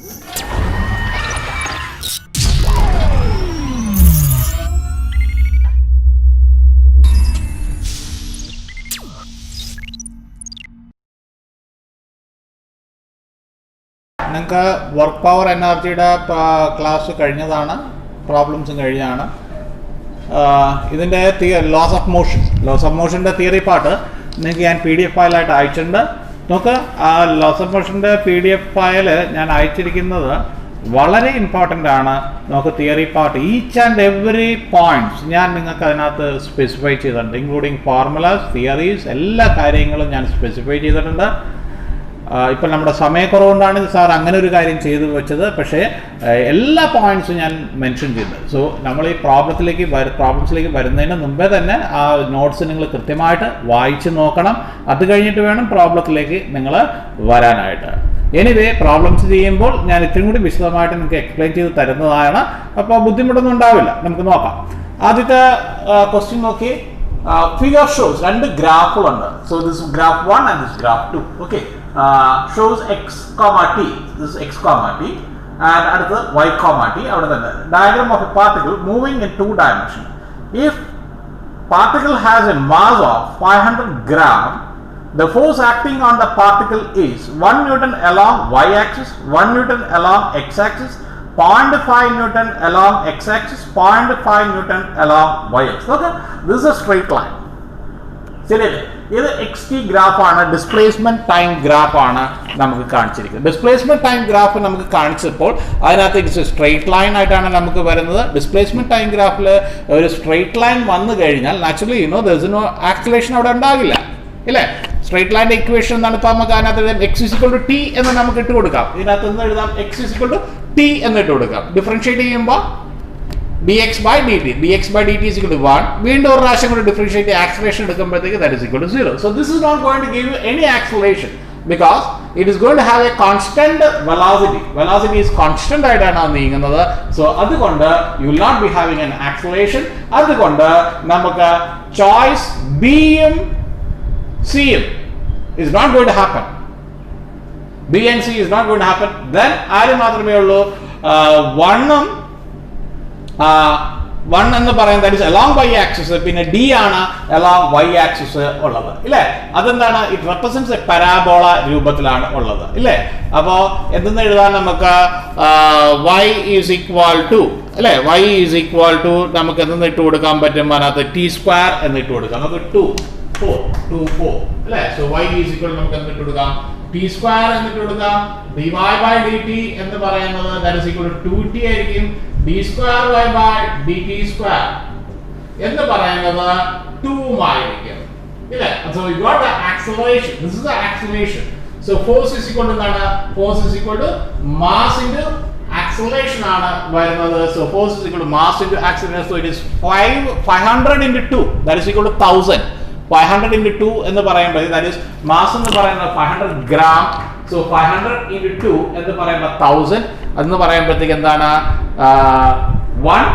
നിങ്ങൾക്ക് work power എനർജിയുടെ class കഴിഞ്ഞതാണ്, പ്രോബ്ലംസും കഴിഞ്ഞാണ്. ഇതിൻ്റെ ലോസ് ഓഫ് മോഷൻ്റെ തിയറി പാർട്ട് നിങ്ങൾക്ക് ഞാൻ PDF ഫയലായിട്ട് അയച്ചിട്ടുണ്ട്. നമുക്ക് ആ ലോസ് ഓഫ് മോഷൻ്റെ PDF ഫയൽ ഞാൻ അയച്ചിരിക്കുന്നത് വളരെ ഇമ്പോർട്ടൻ്റ് ആണ്. നമുക്ക് theory part each and every points ഞാൻ നിങ്ങൾക്ക് അതിനകത്ത് സ്പെസിഫൈ ചെയ്തിട്ടുണ്ട്, ഇൻക്ലൂഡിങ് ഫോർമുലാസ്, തിയറീസ്, എല്ലാ കാര്യങ്ങളും ഞാൻ സ്പെസിഫൈ ചെയ്തിട്ടുണ്ട്. ഇപ്പം നമ്മുടെ സമയക്കുറവുകൊണ്ടാണ് സാർ അങ്ങനെ ഒരു കാര്യം ചെയ്തു വെച്ചത്, പക്ഷേ എല്ലാ പോയിന്റ്സും ഞാൻ മെൻഷൻ ചെയ്തത്. സോ നമ്മൾ ഈ പ്രോബ്ലംസിലേക്ക് വരുന്നതിന് മുമ്പേ തന്നെ ആ നോട്ട്സ് നിങ്ങൾ കൃത്യമായിട്ട് വായിച്ച് നോക്കണം. അത് കഴിഞ്ഞിട്ട് വേണം പ്രോബ്ലത്തിലേക്ക് നിങ്ങൾ വരാനായിട്ട്. എനിവേ പ്രോബ്ലംസ് ചെയ്യുമ്പോൾ ഞാൻ ഇത്രയും കൂടി വിശദമായിട്ട് നിങ്ങൾക്ക് എക്സ്പ്ലെയിൻ ചെയ്ത് തരുന്നതാണ്. അപ്പോൾ ബുദ്ധിമുട്ടൊന്നും ഉണ്ടാവില്ല. നമുക്ക് നോക്കാം. ആദ്യത്തെ ക്വസ്റ്റ്യൻ നോക്കി. ഫിഗർ ഷോസ് രണ്ട് ഗ്രാഫുകളുണ്ട്. So this graph 1 and this graph 2. Okay, shows x, t. This is x, t and അടുത്ത് y, t. അവിടെ തന്നെ diagram of a particle moving in 2 dimensions. If particle has a mass of 500 gram, the force acting on the particle is 1 Newton along y-axis, 1 Newton along x-axis, 0.5 Newton along x-axis, 0.5 Newton along y-axis. Okay, this is a straight line. ശരിയല്ലേ? ഇത് xt ഗ്രാഫാണ്, displacement time ഗ്രാഫാണ് നമുക്ക് കാണിച്ചിരിക്കുന്നത്. Displacement time graph നമുക്ക് കാണിച്ചപ്പോൾ അതിനകത്ത് it's straight line ആയിട്ടാണ് നമുക്ക് വരുന്നത്. ഡിസ്പ്ലേസ്മെന്റ് ടൈം ഗ്രാഫിൽ ഒരു സ്ട്രെയിറ്റ് ലൈൻ വന്നു കഴിഞ്ഞാൽ naturally there is no acceleration അവിടെ ഉണ്ടാകില്ല, ഇല്ലേ? സ്ട്രെയിറ്റ് ലൈൻ്റെ ഇക്വേഷൻ എന്താണ്? ഇപ്പം നമുക്ക് അതിനകത്ത് x = t എന്ന് നമുക്ക് ഇട്ട് കൊടുക്കാം. ഇതിനകത്ത് നിന്ന് എഴുതാം x = t എന്ന് ഇട്ട് കൊടുക്കാം. ഡിഫറൻഷിയേറ്റ് ചെയ്യുമ്പോൾ dx/dt is equal to 1. വീണ്ടും ഒരു പ്രാവശ്യം കൂടി ഡിഫറൻഷിയേറ്റ് ആക്സിലറേഷൻ എടുക്കുമ്പോഴത്തേക്ക് that is equal to 0. So this is not going to give you any acceleration because it is going to have a constant velocity. Velocity is constant ആയിട്ടാണ് നീങ്ങുന്നത്. So അതുകൊണ്ട് you will not be having an acceleration. അതുകൊണ്ട് നമുക്ക് choice ബിയും സിയും is not going to happen. B and C is not going to happen. Then ആര് മാത്രമേ ഉള്ളൂ? 1 എന്ന് പറയുന്നത് that is along y axis, പിന്നെ d ആണ് along y axis ഉള്ളത്, ഇല്ലേ? അതെന്താണ്? ഇറ്റ് റെപ്രസെന്റ്സ് എ പരാബോള രൂപത്തിലാണ് ഉള്ളത്, ഇല്ലേ? അപ്പോൾ എന്തെന്ന് എഴുതാൻ നമുക്ക് y is equal to, അല്ലേ? y is equal to നമുക്ക് എന്തെന്ന് ഇട്ട് കൊടുക്കാൻ പറ്റും? അതിനകത്ത് t² എന്ന് ഇട്ട് കൊടുക്കാം. നമുക്ക് 2 4 അല്ലേ? സോ y is equal നമുക്ക് എന്ത് ഇട്ട് കൊടുക്കാം? t² എന്നിട്ട് കൊടുക്കാം. dy/dt എന്ന് പറയുന്നത് that is equal to 2t ആയിരിക്കും. d²y/dt² എന്ന് പറയുന്നത് 2 ആയിരിക്കും, ഇല്ലേ? So you got the acceleration. This is the acceleration. So force is equal to എന്താണ്? Force is equal to mass into acceleration ആണ് വരുന്നത്. So force is equal to mass into acceleration. So it is 500 into 2 that is equal to 1000. 500 into 2 എന്ന് പറയുമ്പോൾ that is mass എന്ന് പറയുന്നത് 500 gram. So 500 into 2 എന്ന് പറയുമ്പോൾ 1000 എന്ന് പറയുമ്പോഴത്തേക്ക് എന്താണ്? 1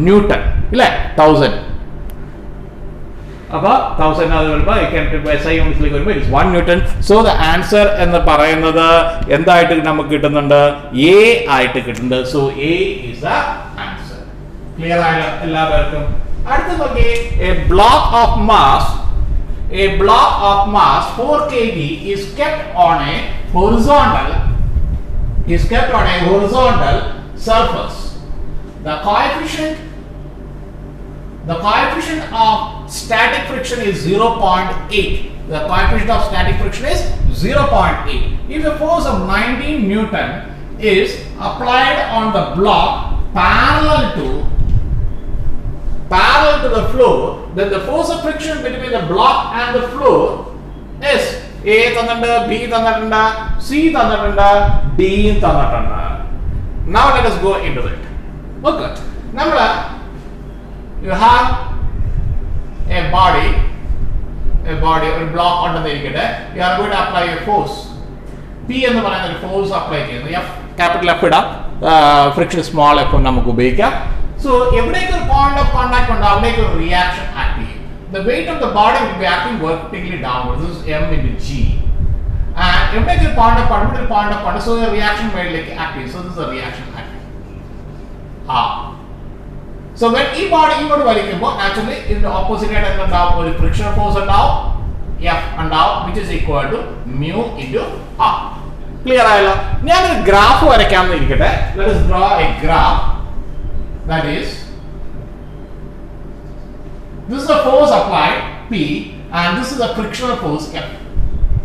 ന്യൂട്ടൺ, ഇല്ലേ? 1000. അപ്പോൾ 1000 അത് വരുമ്പോൾ SI യൂണിറ്റ്സിലേക്ക് വരുമ്പോൾ it is 1 newton. So the answer എന്ന് പറയുന്നത് എന്തായിട്ട് നമുക്ക് കിട്ടുന്നുണ്ട്? A ആയിട്ട് കിട്ടുന്നുണ്ട്. So A is the answer. Clear ആയ എല്ലാവർക്കും? അടുത്ത നോക്കി. A block of mass 4 kg is kept on a horizontal surface. The coefficient of static friction is 0.8. The coefficient of static friction is 0.8. If a force of 19 Newton is applied on the block parallel to the floor, then the force of friction between the block and the floor is A തന്നിട്ടുണ്ട്, B തന്നിട്ടുണ്ട്, C തന്നിട്ടുണ്ട്, D തന്നിട്ടുണ്ട്. Now let us go into it. Okay, you have a body ഒരു block ഉണ്ടെന്നിരിക്കട്ടെ. You are going to apply a force. P എന്ന് പറയുന്ന ഒരു force apply ചെയ്യുന്നു. ക്യാപിറ്റൽ F ഇടാം, ഫ്രിക്ഷൻ സ്മോൾ F നമുക്ക് ഉപയോഗിക്കാം. So എവിടേക്ക് ഒരു പോയിന്റ് ഓഫ് കോണ്ടാക്ട് ഉണ്ട് അവിടേക്ക് ഒരു റിയാക്ഷൻ ആക്ട് ചെയ്യും. The weight of the body will be acting vertically downwards. This is m into g. and every point of point, so the reaction made like active. So this is a reaction active. So when E body naturally in the opposite end and friction force and now F and now which is equal to mu into R. Clear? Now graph let us draw a graph. That is, this is the force applied P and this is the frictional force F.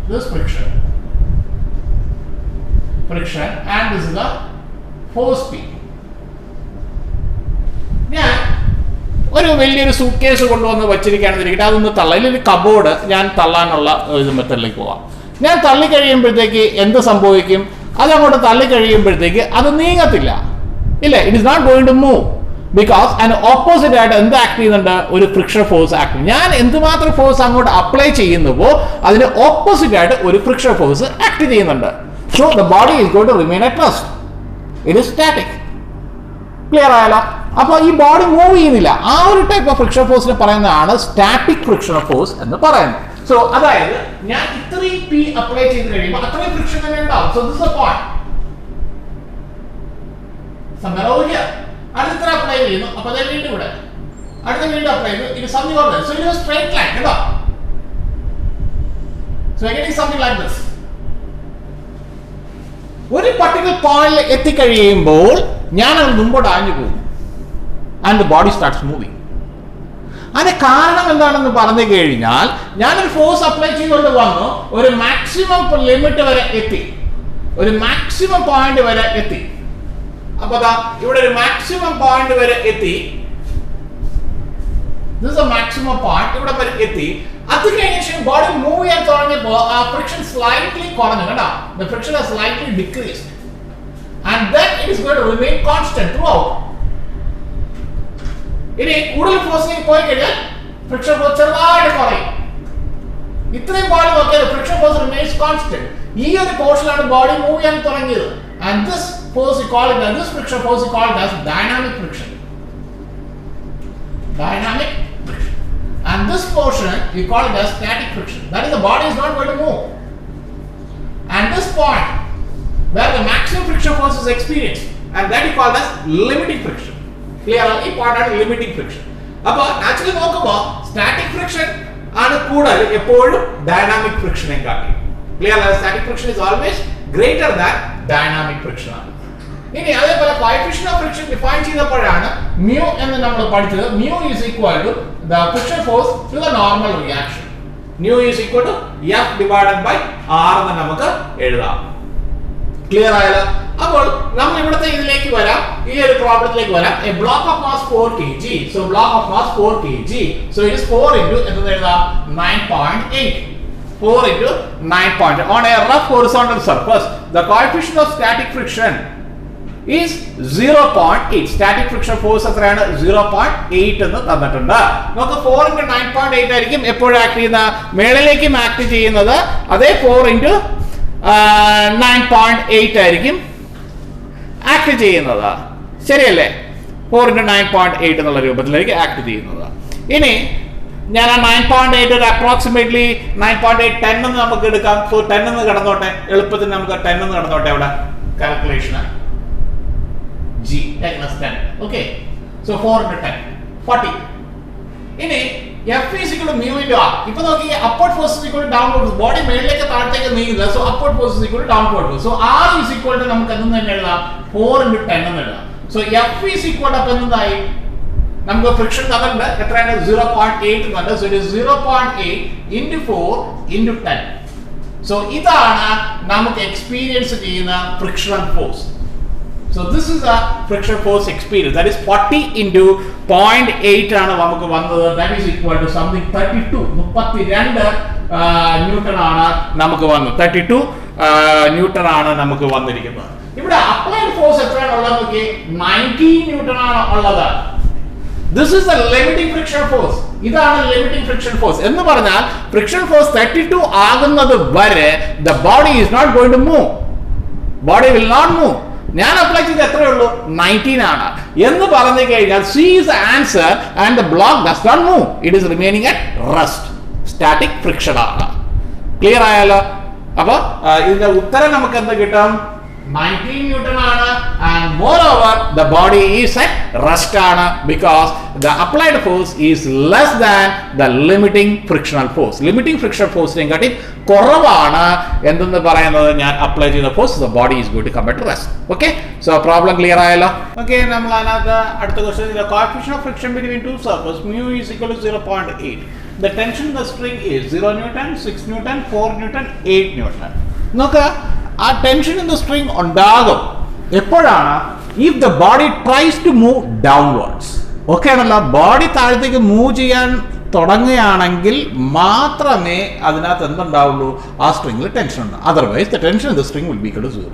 This friction and this is the force P. Yeah. ഒരു വലിയൊരു suit case കൊണ്ടുവന്ന് വെച്ചിരിക്കുകയാണെന്നിരിക്കട്ടെ, അതൊന്ന് തള്ളയിൽ cupboard ഞാൻ തള്ളാനുള്ള ഒരു മെത്തേഡിലേക്ക് പോവാം. ഞാൻ തള്ളി കഴിയുമ്പോഴത്തേക്ക് എന്ത് സംഭവിക്കും? അതങ്ങോട്ട് തള്ളി കഴിയുമ്പോഴത്തേക്ക് അത് നീങ്ങത്തില്ല, ഇല്ല, it is not going to move because അതിന് ഓപ്പോസിറ്റ് ആയിട്ട് എന്ത് ആക്ട് ചെയ്യുന്നുണ്ട്? ഒരു ഫ്രിക്ഷൻ ഫോഴ്സ് ആക്ട് ചെയ്യും. ഞാൻ എന്തുമാത്രം ഫോഴ്സ് അങ്ങോട്ട് അപ്ലൈ ചെയ്യുന്നുവോ അതിന് ഓപ്പോസിറ്റ് ആയിട്ട് ഒരു ഫ്രിക്ഷൻ ഫോഴ്സ് ആക്ട് ചെയ്യുന്നുണ്ട്. So the body is going to remain at rest. It is static. Clear ആയാലോ? അപ്പോൾ ഈ ബോഡി മൂവ് ചെയ്യുന്നില്ല. ആ ഒരു ടൈപ്പ് ഓഫ് ഫ്രിക്ഷൻ ഫോഴ്സിനെ പറയുന്നതാണ് സ്റ്റാറ്റിക് ഫ്രിക്ഷൻ ഫോഴ്സ് എന്ന് പറയുന്നത്. സോ അതായത് ഞാൻ ഇത്രയും പി അപ്ലൈ ചെയ്ത് കഴിയുമ്പോൾ അത്രയും ഫ്രിക്ഷൻ തന്നെ ഉണ്ടാവും. So this A point. അടുത്ത അപ്ലൈ ചെയ്യുന്നു, അപ്പൊ അത് വീണ്ടും ഇവിടെ അടുത്ത വീണ്ടും അപ്ലൈ ചെയ്തു. ഇത് something of this. So it is a straight line കേട്ടോ. So again it something like this. ഒരു പർട്ടിക്കുലർ പോയിന്റിൽ എത്തിക്കഴിയുമ്പോൾ ഞാൻ അത് മുമ്പോട്ട് ആഞ്ഞു പോകും and the body starts moving. അതിന് കാരണം എന്താണെന്ന് പറഞ്ഞു കഴിഞ്ഞാൽ ഞാനൊരു ഫോഴ്സ് അപ്ലൈ ചെയ്തുകൊണ്ട് വന്നു, ഒരു മാക്സിമം ലിമിറ്റ് വരെ എത്തി, ഒരു മാക്സിമം പോയിന്റ് വരെ എത്തി. അപ്പൊ ഇവിടെ ഒരു മാക്സിമം പോയിന്റ് വരെ എത്തി. This is a maximum point. ഇവിടെ വരെ എത്തി. അത് കഴിഞ്ഞ ശേഷം ബോഡി മൂവ് ചെയ്യാൻ തുടങ്ങിയപ്പോൾ ആ ഫ്രിക്ഷൻ സ്ലൈറ്റ്ലി കുറഞ്ഞു കേട്ടോ. The friction has slightly decreased and then it is going to remain constant throughout. ഇനി കൂടുതൽ ഫോഴ്സിലേക്ക് പോയി കഴിഞ്ഞാൽ ഫ്രിക്ഷൻ ഫോഴ്സ് ചെറുതായിട്ട് കുറയും. ഇത്രയും ബോഡി നോക്കിയാൽ ഫ്രിക്ഷൻ ഫോഴ്സ് റിമെയിൻസ് കോൺസ്റ്റന്റ്. ഈ ഒരു പോർഷനിലാണ് ബോഡി മൂവ് ചെയ്യാൻ തുടങ്ങിയത്. And this force we call it as, this friction force we call it as dynamic friction. Dynamic friction. And this portion we call it as static friction. That is, the body is not going to move. And this point where the maximum friction force is experienced, and that we call as limiting friction. Clear? ഈ പോയിന്റാണ് limiting friction. അപ്പോൾ actually നോക്കുമ്പോൾ static friction ആണ് കൂടുതൽ എപ്പോഴും dynamic ഫ്രിക്ഷനെ കാട്ടി. Clear? Static friction is always greater than dynamic friction ആണ്. ഇനി അതേപോലെ കോഎഫിഷ്യന്റ് ഓഫ് ഫ്രിക്ഷൻ ഡിഫൈൻ ചെയ്തപ്പോഴാണ് mu എന്ന് നമ്മൾ പഠിച്ചത്. mu is equal to the friction force to the normal reaction. mu is equal to F divided by R എന്ന് നമുക്ക് എഴുതാം. ക്ലിയർ ആയല്ലോ? അപ്പോൾ നമ്മൾ ഇവിടുത്തെ ഇതിലേക്ക് വരാം, ഈ ഒരു പ്രോബ്ലത്തിലേക്ക് വരാം. A block of mass 4 kg. So block of mass 4 kg. So it is 4 into എന്ന് എഴുതാം 9.8. 4 into 9.8 on a rough horizontal surface. The coefficient of static friction is 0.8. Static friction force എത്രയാണ്? 0.8 എന്ന് തന്നിട്ടുണ്ട്. നമുക്ക് 4 into 9.8 ആയിരിക്കും എപ്പോഴും ആക്ട് ചെയ്യുന്ന, മേളിലേക്കും act ചെയ്യുന്നത്. അതേ 4 into 9.8 ആയിരിക്കും ആക്ട് ചെയ്യുന്നത്. ശരിയല്ലേ? 4 into 9.8 എന്നുള്ള രൂപത്തിലേക്ക് ആക്ട് ചെയ്യുന്നത്. ഇനി ഞാൻ ആ 9.8 ഒരു അപ്രോക്സിമേറ്റ്ലി 9.8 10 എന്ന് നമുക്ക് എടുക്കാം. സോ 10 എന്ന് കിടന്നോട്ടെ, എളുപ്പത്തിന് നമുക്ക് 10 എന്ന് കിടന്നോട്ടെ. അവിടെ calculation G 10 okay. So 4 into 10 40. ഇനി F is equal to mu into R. ഇപ്പൊ നോക്കി, upward force is equal to downward force. Body മേളിലേക്ക് താഴത്തേക്ക് നീങ്ങുന്നത്. So upward force is equal to downward force. So R is equal to നമുക്ക് എന്ത് തന്നെ എഴുതാം? 4 into 10 എന്ന് എഴുതാം. So F is equal to അപ്പോൾ എന്തായി? നമുക്ക് ഫ്രിക്ഷൻ തന്നിട്ടുണ്ട്. എത്രയാണ്? 0.8 എന്നുണ്ട്. So it is 0.8 into 4 into 10. So ഇതാണ് നമുക്ക് എക്സ്പീരിയൻസ് ചെയ്യുന്ന friction force. So this is a friction force experience. That is 40 into 0.8 ആണ് നമുക്ക് വന്നത്. That is equal to something 32 newton ആണ് നമുക്ക് വന്നത്. 32 ന്യൂട്ടൺ ആണ് നമുക്ക് വന്നിരിക്കുന്നത്. ഇവിടെ അപ്ലൈഡ് ഫോഴ്സ് എത്രയാണ് ഉള്ളത് നോക്കി? 19 ന്യൂട്ടൺ ആണ് ഉള്ളത്. This is the limiting friction force. ഇതാണ് limiting friction force എന്ന് പറഞ്ഞാൽ friction force 32 ആകുന്നത് വരെ the body is not going to move. Body will not move. ഞാൻ അപ്ലൈ ചെയ്ത് എത്രയേ ഉള്ളൂ? 19 ആണ് എന്ന് പറഞ്ഞു കഴിഞ്ഞാൽ C is the answer and the block does not move. It is remaining at rest. Static friction ആണ്. ക്ലിയർ ആയാലോ? അപ്പോൾ ഇതിന്റെ ഉത്തരം നമുക്ക് എന്ത് കിട്ടും? 19 Newton ആണ്. And moreover the body is at rest ആണ്, because the applied force is less than the limiting frictional force. Limiting frictional force നെക്കാട്ടി കുറവാണ് എന്തെന്ന് പറയുന്നത് ഞാൻ അപ്ലൈ ചെയ്ത force. the body is going to come at rest. Okay, so problem clear ആയല്ലോ. Okay, നമ്മൾ അതിനകത്ത് അടുത്ത question, the coefficient of friction between two surfaces mu is equal to 0.8. the tension in the string is 0 Newton, 6 Newton, 4 Newton, 8 Newton. നോക്കുക, ആ tension in the string ഉണ്ടാകും എപ്പോഴാണ്? If the body tries to move downwards. Okay ആണല്ലോ, body താഴത്തേക്ക് move ചെയ്യാൻ തുടങ്ങുകയാണെങ്കിൽ മാത്രമേ അതിനകത്ത് എന്തുണ്ടാവുള്ളൂ? ആ സ്ട്രിങ്ങിൽ ടെൻഷൻ ഉണ്ട്. Otherwise the tension in the string will be equal to 0.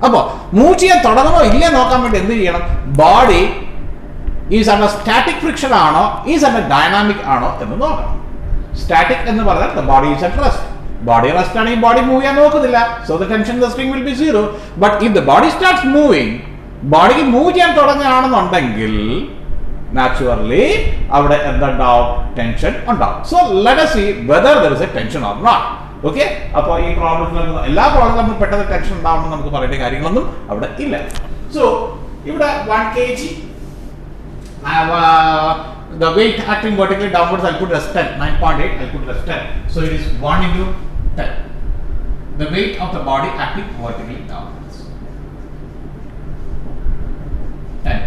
അപ്പോൾ മൂവ് ചെയ്യാൻ തുടങ്ങണോ ഇല്ലേ നോക്കാൻ വേണ്ടി എന്ത് ചെയ്യണം? Body is under static friction ആണോ ഈസ് അണ്ടർ ഡൈനാമിക് ആണോ എന്ന് നോക്കണം. സ്റ്റാറ്റിക് എന്ന് പറഞ്ഞാൽ the body is at rest. Body rest ആണെങ്കിൽ ബോഡി മൂവ് ചെയ്യാൻ നോക്കുന്നില്ല, so the tension in the string will B 0. But if the body starts moving, ബോഡിക്ക് മൂവ് ചെയ്യാൻ തുടങ്ങുകയാണെന്നുണ്ടെങ്കിൽ നാച്ചുറലി അവിടെ എന്തുണ്ടാവും? ടെൻഷൻ ഉണ്ടാവും. So let us see whether there is a tension or not. Okay, അപ്പോൾ ഈ പ്രോബ്ലത്തിൽ എല്ലാ പ്രോബ്ലം നമ്മൾ പെട്ടെന്ന് ടെൻഷൻ ഉണ്ടാവണം നമുക്ക് പറയേണ്ട കാര്യങ്ങളൊന്നും അവിടെ ഇല്ല. സോ ഇവിടെ 1 kg the weight acting vertically downwards, I'll put as 10, 9.8, I'll put as 10. So it is 1 into 10. The weight of the body acting vertically downwards. 10.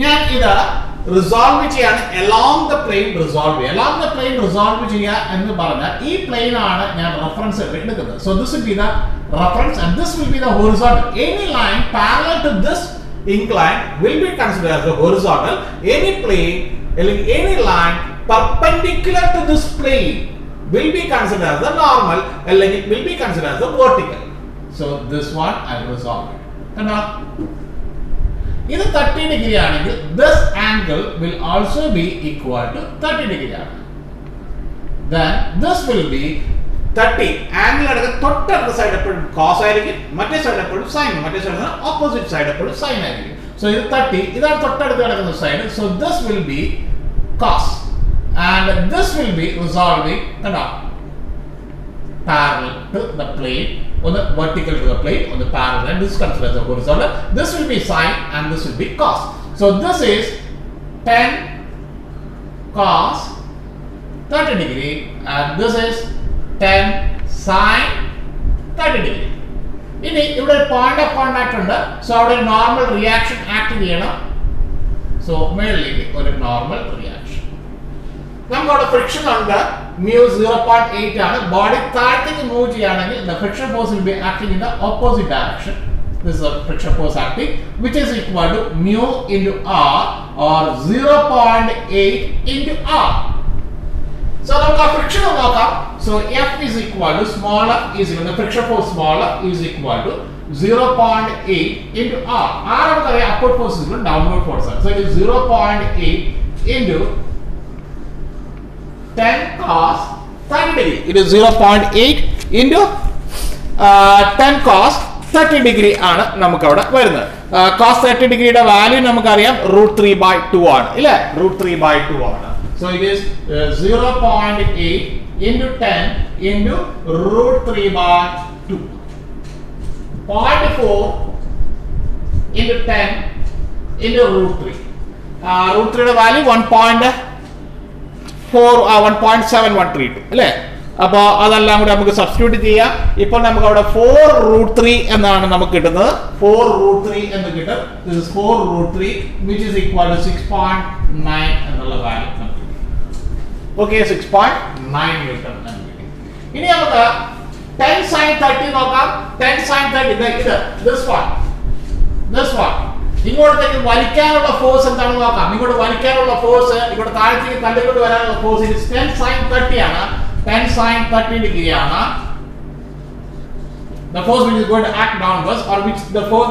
ഞാൻ ഇത് റിസോൾവ് ചെയ്യാണ് along the plane resolve. along the plane resolve ചെയ്യുക എന്ന് പറഞ്ഞാൽ ഈ plain ആണ് ഞാൻ reference എടുക്കുന്നത്. So this will be the reference and this will be the horizontal. Any line parallel to this incline will be considered as the horizontal. Any plane, any line perpendicular to this plane will be considered as the normal, and it will be considered as the vertical. So this one I will resolve it. And now, ഇത് 30 degree ആണെങ്കിൽ this angle will also be equal to 30 degree ആണ്. Then this will be 30. Angle എടുക്കുക, തൊട്ടടുത്ത side എപ്പോഴും cos ആയിരിക്കും, മറ്റേ side എപ്പോഴും sign, മറ്റേ സൈഡ് ഓപ്പോസിറ്റ് സൈഡ് എപ്പോഴും സൈൻ ആയിരിക്കും. സോ ഇത് 30, ഇതാണ് തൊട്ടടുത്ത് കിടക്കുന്ന side. So this will B cause and this will B resolving parallel to the plane, on the vertical to the plane, on the parallel, and this comes as a horizontal. This will be sine and this will be cos. So this is 10 cos 30 degree and this is 10 sine 30 degree. ഇനി ഇവിടെ ഒരു point of contact ഉണ്ട്. So അവിടെ normal reaction act ചെയ്യണം. So മേളിലേക്ക് ഒരു normal reaction. നമുക്ക് അവിടെ ഫ്രിക്ഷൻ ഉണ്ട്, mu 0.8 ആണ്. ബോഡി താഴത്തേക്ക് മൂവ് ചെയ്യുകയാണെങ്കിൽ the friction force will be acting in the opposite direction. This is a friction force acting which is equal to mu into r or 0.8 into r. So നമുക്ക് ആ friction നോക്കാം. So F is equal to smaller is equal to the friction force smaller is equal to 0.8 into r. R നമുക്കറിയാം upward force is equal to downward force. So it is 0.8 into 10 cos 30 degree. It is 0.8 into 10 cos 30 degree ആണ് നമുക്ക് അവിടെ വരുന്നത്. cos 30 ഡിഗ്രിയുടെ value നമുക്കറിയാം √3/2 ആണ്, ഇല്ലേ? √3/2 ആണ്. So it is 0.8 into 10 into √3/2. 0.4 into 10 into √3. √3യുടെ value 1.7132 അല്ലേ? അപ്പോൾ അതെല്ലാം കൂടി നമുക്ക് സബ്സ്റ്റിറ്റ്യൂട്ട് ചെയ്യാം. ഇപ്പോൾ നമുക്ക് അവിടെ 4√3 എന്നാണ് നമുക്ക് കിട്ടുന്നത്. 4√3 എന്ന് കിട്ടും. This is 4√3 which is equal to 6.9 എന്നുള്ള വാല്യൂ നമുക്ക്. ഓക്കെ, 6.9 ന്യൂട്ടൺ എന്ന് കിട്ടും. ഇനി നമുക്ക് 10 sin 30 നോക്കാം. 10 sin 30 ഇത് this one ഇങ്ങോട്ടേക്ക് വലിക്കാനുള്ള ഫോഴ്സ് എന്താണെന്ന് നോക്കാം. ഇങ്ങോട്ട് വലിക്കാനുള്ള ഫോഴ്സ്, ഇങ്ങോട്ട് താഴത്തേക്ക് തള്ളിക്കൊണ്ട് വരാനുള്ള ഫോഴ്സ് 10 sin 30 ആണ്. 10 sin 30 degree ആണ്. The force which is going to act downwards, or which the force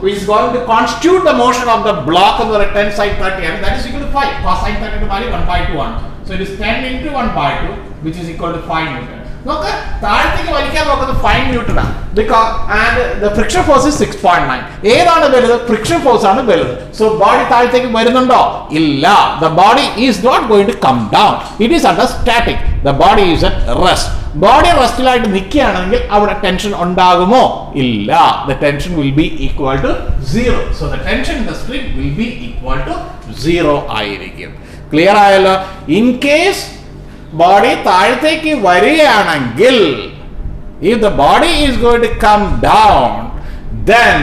which is going to constitute the motion of the block of the 10 sin 30 and that is equal to 5. Cos sin 30 value 1/2 ആണ്. So it is 10 into 1/2 which is equal to 5 Newton. നോക്ക് താഴത്തേക്ക് വലിക്കാൻ നോക്കുന്നത് 5 newton ആണ്. Because and the friction force is 6.9. ഏതാണ് വലുത്? Friction force ആണ് വലുത്. സോ ബോഡി താഴത്തേക്ക് വരുന്നുണ്ടോ? ഇല്ല. The body is not going to come down. It is under static. The body is at rest. Body റെസ്റ്റിലായിട്ട് നിൽക്കുകയാണെങ്കിൽ അവിടെ ടെൻഷൻ ഉണ്ടാകുമോ? ഇല്ല. The tension will be equal to 0. So the tension in the spring will be equal to 0 ആയിരിക്കും. Clear ആയല്ലോ? In case body താഴത്തേക്ക് വരികയാണെങ്കിൽ, if the body is going to come down, then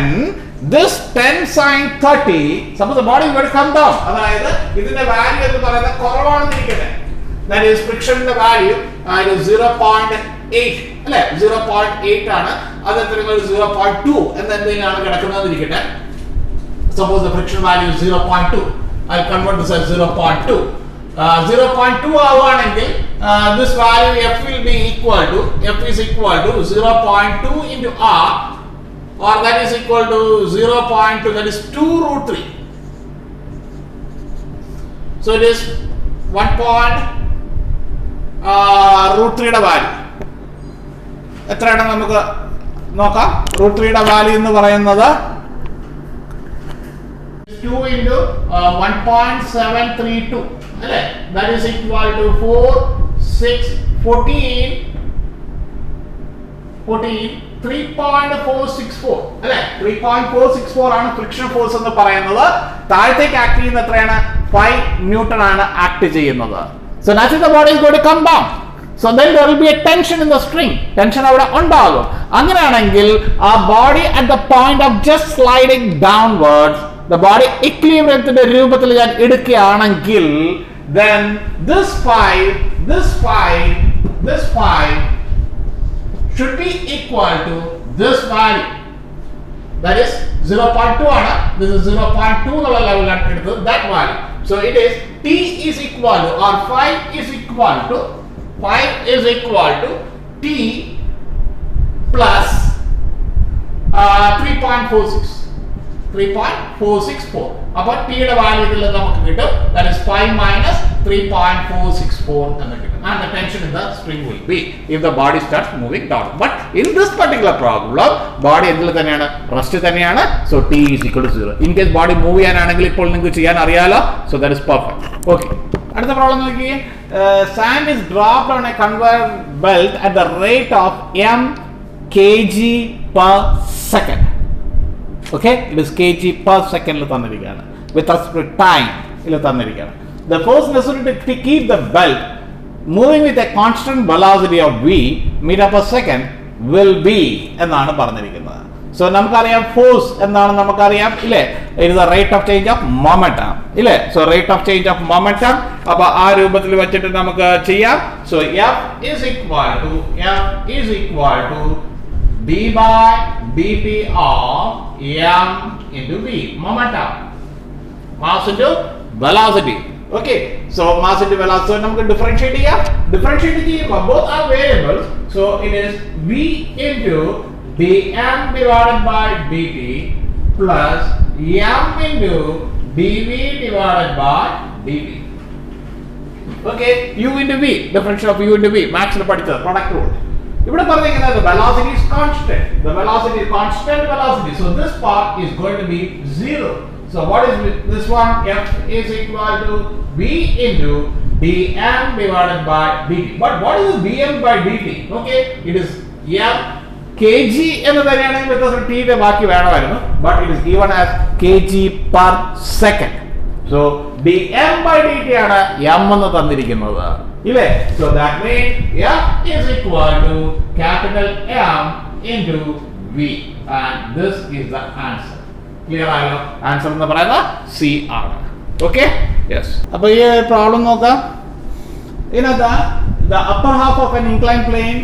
this 10 sin 30, suppose the body is going to come down, അതായത് ഇതിന്റെ value എന്ന് പറയുന്നത് കുറവാണെന്ന് ഇരിക്കട്ടെ, that is friction ന്റെ വാല്യൂ 0.8 അല്ലേ, 0.8 ആണ്. അത് എത്രയാണ്? 0.2 എന്തെങ്കിലാണ് കിടക്കുന്നതെന്ന് ഇരിക്കട്ടെ. Suppose the friction value is 0.2. I'll convert this as 0.2. 0.2 ആവുകയാണെങ്കിൽ this value f will be equal to, f is equal to 0.2 into r, or that is equal to 0.2, that is 2 root 3. So it is 1 point root 3 യുടെ value എത്രയാണ് നമുക്ക് നോക്കാം. root 3 യുടെ value എന്ന് പറയുന്നത് 2 into 1.732 അല്ലേ, that is equal to 4 6 14 3.464 അല്ലേ, 3.464 ആണ് ഫ്രിക്ഷൻ ഫോഴ്സ് എന്ന് പറയുന്നത്. താഴത്തേക്ക് ആക്ട് ചെയ്യുന്ന എത്രയാണ്? 5 ന്യൂട്ടൺ ആണ് ആക്ട് ചെയ്യുന്നത്. So naturally the body is going to come down. So then there will be a tension in the string. Tension അവിടെ ഉണ്ടാകും. അങ്ങനെയാണെങ്കിൽ ആ body at the point of just sliding downwards, the body equilibriumത്തിന്റെ രൂപത്തിൽ ഞാൻ എടുക്കുകയാണെങ്കിൽ, then this 5 should be equal to this value, that is 0.2 ആണ്. This is 0.2 എന്നുള്ള ലെവലിലാണ് എടുത്തത്, that value. So it is t is equal to, or 5 is equal to t plus 3.464. അപ്പോൾ t യുടെ value ഇതിൽ നമുക്ക് കിട്ടും, that is 5 minus 3.464 എന്ന് കിട്ടും. And the tension in the spring will be if the body starts moving down. But in this particular problem, body എന്തിൽ തന്നെയാണ്? Rest തന്നെയാണ്. So t is equal to 0. In case body move ചെയ്യാനാണെങ്കിൽ ഇപ്പോൾ നിങ്ങൾക്ക് ചെയ്യാൻ അറിയാലോ. So that is perfect. Okay. അടുത്ത problem നോക്കിയേ. Sand is dropped on a conveyor belt at the rate of m kg per second. Okay, it is kg per second തന്നിരിക്കുകയാണ്. With respect to time ഇതിൽ തന്നിരിക്കുകയാണ്. The force necessary to keep the belt moving with a constant velocity of v meter per second will be എന്നാണ് പറഞ്ഞിരിക്കുന്നത്. So നമുക്കറിയാം force എന്താണ് നമുക്കറിയാം ഇല്ലേ, it is the rate of change of momentum ഇല്ലേ. So rate of change of momentum, അപ്പോൾ ആ രൂപത്തിൽ വെച്ചിട്ട് നമുക്ക് ചെയ്യാം. So f is equal to d by dt of m into v, momentum, mass into velocity. Okay, so mass into velocity. So നമുക്ക് differentiate ചെയ്യുമ്പോൾ both are variables. So it is v into dm divided by dt plus m into dv divided by dt. Okay, u into v, differential of u into v, മാത്സിൽ പഠിച്ചത് product rule. ഇവിടെ പറഞ്ഞിരിക്കുന്നത് the velocity is constant. The velocity is constant velocity. So this part is going to be 0. So what is this one? F is equal to v into dm divided by dt. But what is dm by dt? Okay, it is m kg എന്ന് തന്നെയാണെങ്കിൽ വ്യത്യാസം t യുടെ ബാക്കി വേണമായിരുന്നു. But it is given as kg per second. So dm by dt ആണ് m എന്ന് തന്നിരിക്കുന്നത് ഇല്ലേ. So that means f is equal to capital M into v, and this is the answer. Clear ആയല്ലോ? Answer എന്ന് പറയുന്നത് C ആണ്. Okay? Yes. അപ്പോൾ ഈ പ്രോബ്ലം നോക്കാം. ഇതിനകത്ത് the upper half of an inclined plane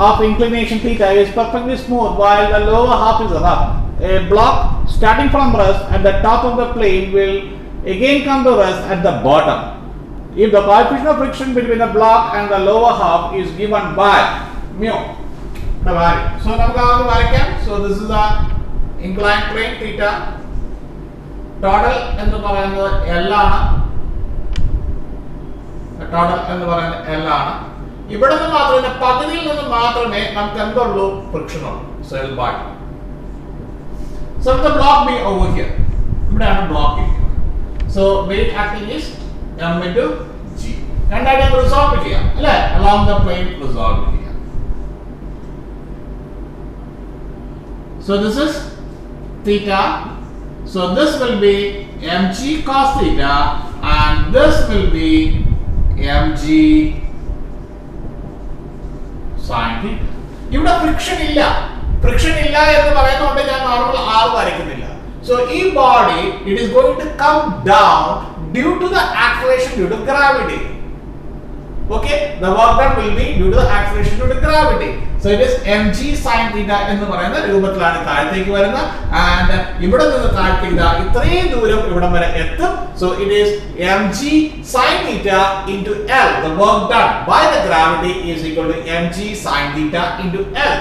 of inclination theta is perfectly smooth while the lower half is rough. A block starting from rest at the top of the plane will again come to rest at the bottom. If the coefficient of friction between the block and the lower half is given by mu, the value. So നമുക്ക് അത് വരയ്ക്കാം. So this is the inclined plane theta. Total എന്ന് പറയുന്നത് L ആണ്. Total എന്ന് പറയുന്നത് L ആണ്. ഇവിടെ നിന്ന് മാത്രമേ പകുതിയിൽ നിന്ന് മാത്രമേ നമുക്ക് എന്തുള്ളൂ ഫ്രിക്ഷൻ ഉള്ളൂ. So it by so the block be over here ഇവിടെയാണ് ബ്ലോക്ക് ഇരിക്കുന്നത്. So weight acting is m into g. രണ്ടായിട്ട് റിസോൾവ് ചെയ്യാം അല്ലേ? along the plane റിസോൾവ് ചെയ്യാം. So this is theta. So this will be mg cos theta and this will be mg sin theta. ഇവിടെ friction ഇല്ല. Friction ഇല്ല എന്ന് പറയുന്നതുകൊണ്ട് ഞാൻ നോർമൽ r വരയ്ക്കുന്നില്ല. So ഈ body it is going to come down due to the acceleration due to gravity. Okay, the work done will be due to the acceleration due to gravity. So it is mg sin theta എന്ന് പറയുന്ന രൂപത്തിലാണ് താഴത്തേക്ക് വരുന്നത്. And ഇവിടെ നിന്ന് താഴത്തേക്ക് ഇത്രയും ദൂരം ഇവിടം വരെ എത്തും. So it is mg sin theta into L. The work done by the gravity is equal to mg sin theta into L.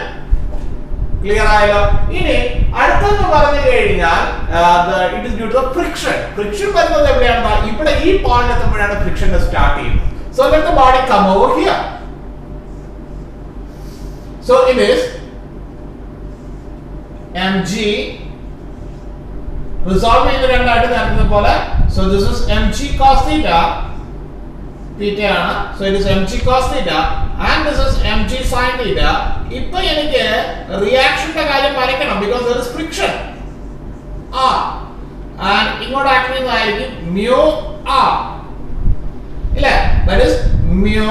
Clear ആയല്ലോ? ഇനി അടുത്തെന്ന് പറഞ്ഞു കഴിഞ്ഞാൽ it is due to the friction. Friction വരുന്നത് എവിടെയാണ്? ഇവിടെ ഈ പോയിന്റ് എത്തുമ്പോഴാണ് ഫ്രിക്ഷൻ സ്റ്റാർട്ട് ചെയ്യുന്നത്. So let the body come over here. So it is mg resolve ചെയ്ത് രണ്ടായിട്ട് നടത്തുന്ന പോലെ. So this is mg cos theta. Theta ആണ്. So it is mg cos theta and this is mg sin theta. ഇപ്പോ എനിക്ക് റിയാക്ഷന്റെ കാര്യം വരയ്ക്കണം because there is friction r and ഇങ്ങോട്ട് ആക്ട് ചെയ്യുന്നതായിരിക്കും mu r. ഇല്ലേ? That is mu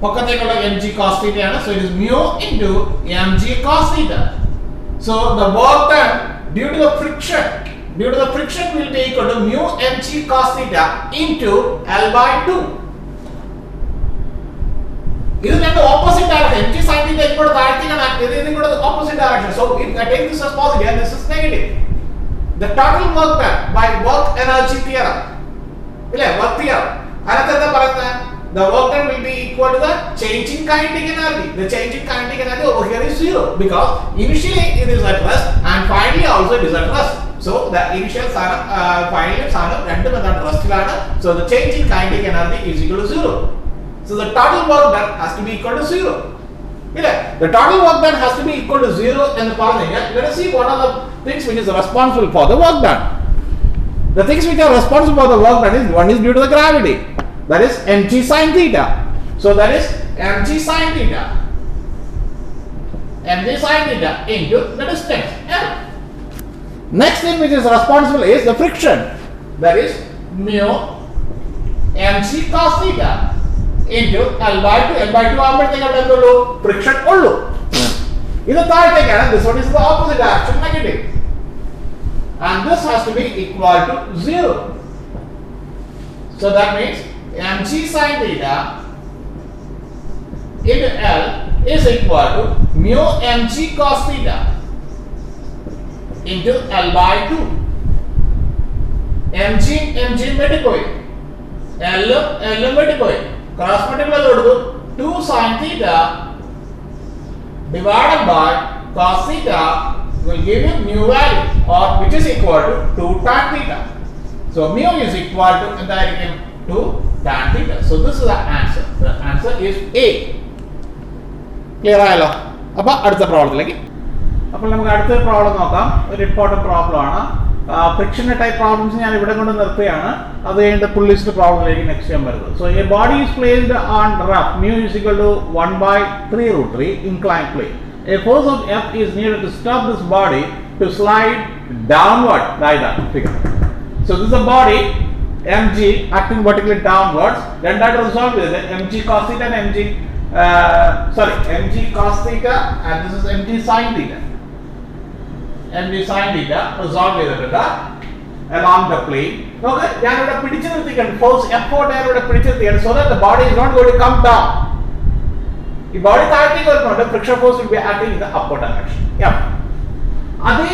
പൊക്കത്തേക്കുള്ള mg cos theta ആണ്. So it is mu into mg cos theta. So the work done due to the friction will be equal to mu mg cos theta into L by 2. This is the opposite direction. mg sin theta equal to താഴത്തേക്കാണ് act ചെയ്തത്. ഇത് ഇങ്ങോട്ട് opposite direction. So if I take this as positive and this is negative, the total work done by work energy theorem, ഇല്ലേ? work theorem അതിനകത്ത് എന്താ പറയുന്നത്? The work done will be equal to the change in kinetic energy. The change in kinetic energy over here is zero because initially it is at rest and finally also it is at rest. So the initial സാധനം final സാധനം രണ്ടും എന്താണ് റെസ്റ്റിലാണ്. So the change in kinetic energy is equal to zero. So the total work done has to be equal to zero. ഇല്ലേ? The total work done has to be equal to zero എന്ന് പറഞ്ഞു കഴിഞ്ഞാൽ let us see what are the things which is responsible for the work done. The things which are responsible for the work done is one is due to the gravity. That is mg sin theta. So that is mg sin theta. Mg sin theta into the distance L. Next thing which is responsible is the friction. That is mu mg cos theta into L by 2. L by 2 ആകുമ്പോഴത്തേക്ക് അവിടെ എന്തുള്ളൂ? Friction ഉള്ളൂ. ഇത് താഴത്തേക്കാണ്. This one is the opposite direction, negative. And this has to be equal to 0. So that means mg sin theta into L is equal to mu mg cos theta into L by 2. mg വെട്ടിപ്പോയി, L വെട്ടിപ്പോയി, cross multiply കൊടുത്തു. 2 sin theta divided by cos theta will give you mu value or which is equal to 2 tan theta. So mu is equal to എന്തായിരിക്കും? 2 tan theta. So this is the answer. The answer is A. Clear ആയല്ലോ? അപ്പോൾ അടുത്ത പ്രോബ്ലത്തിലേക്ക്. അപ്പോൾ നമുക്ക് അടുത്ത problem നോക്കാം. ഒരു important problem ആണ്. ഫ്രിക്ഷൻ ടൈപ്പ് പ്രോബ്ലംസ് ഞാൻ ഇവിടെ കൊണ്ട് നിർത്തുകയാണ്. അത് കഴിഞ്ഞിട്ട് പുള്ളിസ്റ്റ് പ്രോബ്ലത്തിലേക്ക് നെക്സ്റ്റ് ചെയ്യാൻ വരുന്നത്. So A body is placed on rough mu is equal to 1/3√3 inclined plane. A force of F is needed to stop this body to slide downward like that figure. So this is a body mg acting vertically downwards. രണ്ടായിട്ട് resolve ചെയ്തത് mg cos theta and mg cos theta and this is mg sin theta. mg sin theta resolve ചെയ്തിട്ടുണ്ട് along the plane. Okay, ഞാൻ ഇവിടെ പിടിച്ചു നിർത്തിക്കണം. Force F4 ഞാൻ ഇവിടെ പിടിച്ചു നിർത്തിയാണ് so that the body is not going to come down. ഈ body താഴത്തേക്ക് വരുന്നുണ്ട്. Friction force will be acting in the upward direction. അതേ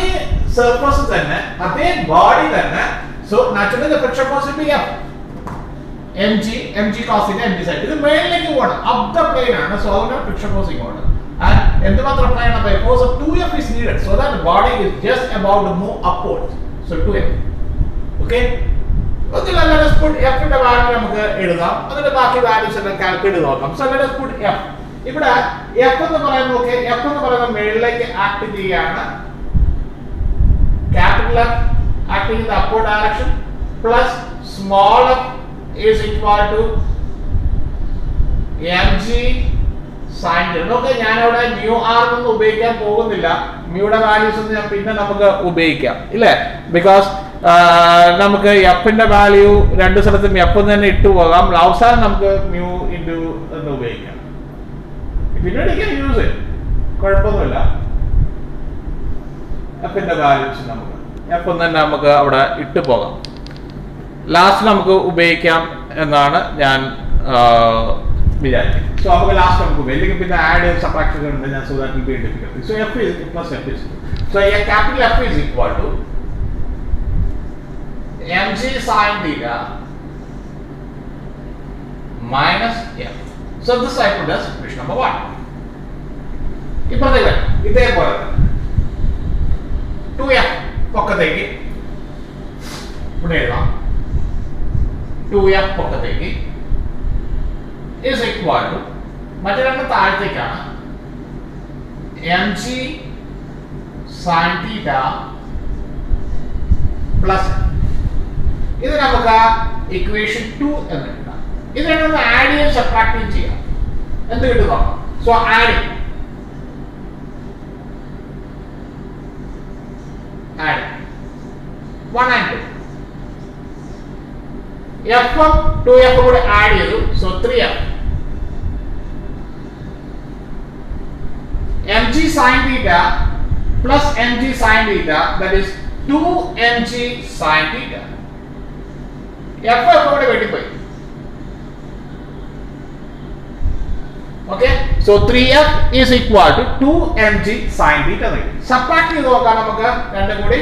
സർഫസ് തന്നെ, അതേ ബോഡി തന്നെ. So naturally the friction force will be F. mg cos theta mg sin. ഇത് മേളിലേക്ക് പോകണം. up the plane ആണ്. So അതുകൊണ്ട് friction force ഇങ്ങോട്ട്. And എന്തുമാത്രം plane ആണ്? Force of 2F is needed so that the body is just about to move upwards. So 2F. Okay. Okay, let us put f in the value നമുക്ക് എഴുതാം. അതിന്റെ ബാക്കി values എല്ലാം calculate ചെയ്ത് നോക്കാം. So let us put f. ഇവിടെ f എന്ന് പറയുന്നത് ഓക്കേ, f എന്ന് പറയുന്നത് മേളിലേക്ക് ആക്ട് ചെയ്യാണ്. Capital F acting in the upward direction plus small f is equal to mg sin θ. നോക്കേ ഞാൻ അവിടെ mu r ഒന്നും ഉപയോഗിക്കാൻ പോകുന്നില്ല. mu യുടെ വാല്യൂസ് ഒന്നും ഞാൻ പിന്നെ നമുക്ക് ഉപയോഗിക്കാം. ഇല്ലേ? Because നമുക്ക് f ന്റെ വാല്യൂ രണ്ട് സ്ഥലത്തും f തന്നെ ഇട്ടു പോകാം. അവസാനം നമുക്ക് mu into എന്ന് ഉപയോഗിക്കാം. പിന്നീട് you can use it. കുഴപ്പമൊന്നുമില്ല. f ന്റെ വാല്യൂസ് നമുക്ക് f തന്നെ നമുക്ക് അവിടെ ഇട്ടു പോകാം. ലാസ്റ്റ് നമുക്ക് ഉപയോഗിക്കാം എന്നാണ് ഞാൻ വിചാരിക്കുന്നത്. സോ നമുക്ക് ലാസ്റ്റ് നമുക്ക് ഉപയോഗിക്കാം. പിന്നെ ആഡ് സബ്ട്രാക്ഷൻ ഉണ്ട് ഞാൻ so that will be difficult. So f is plus f is so a capital F is equal to mg sin theta minus f. So this I put as equation number 1. ഇപ്പുറത്തേക്ക് ഇതേപോലെ 2f പൊക്കത്തേക്ക് ഇവിടെ എഴുതാം. 2f പൊക്കത്തേക്ക് is equal to മറ്റേ രണ്ട് താഴത്തേക്കാണ് mg sin theta plus ഇത് നമുക്ക് equation 2 എന്ന് എഴുതാം. ഇത് രണ്ടും ആഡ് ചെയ്ത് സബ്ട്രാക്ട് ചെയ്യാം. എന്ത് കിട്ടും നോക്കാം. So adding add 1 and 2 f 2f കൂടെ ആഡ് ചെയ്തു. So 3f mg sin theta plus mg sin theta, that is 2mg sin theta. f കൂടെ വെട്ടിപ്പോയി. Okay, so 3f is equal to 2mg sin theta. Subtract ചെയ്ത് നോക്കാം നമുക്ക് രണ്ടും കൂടി.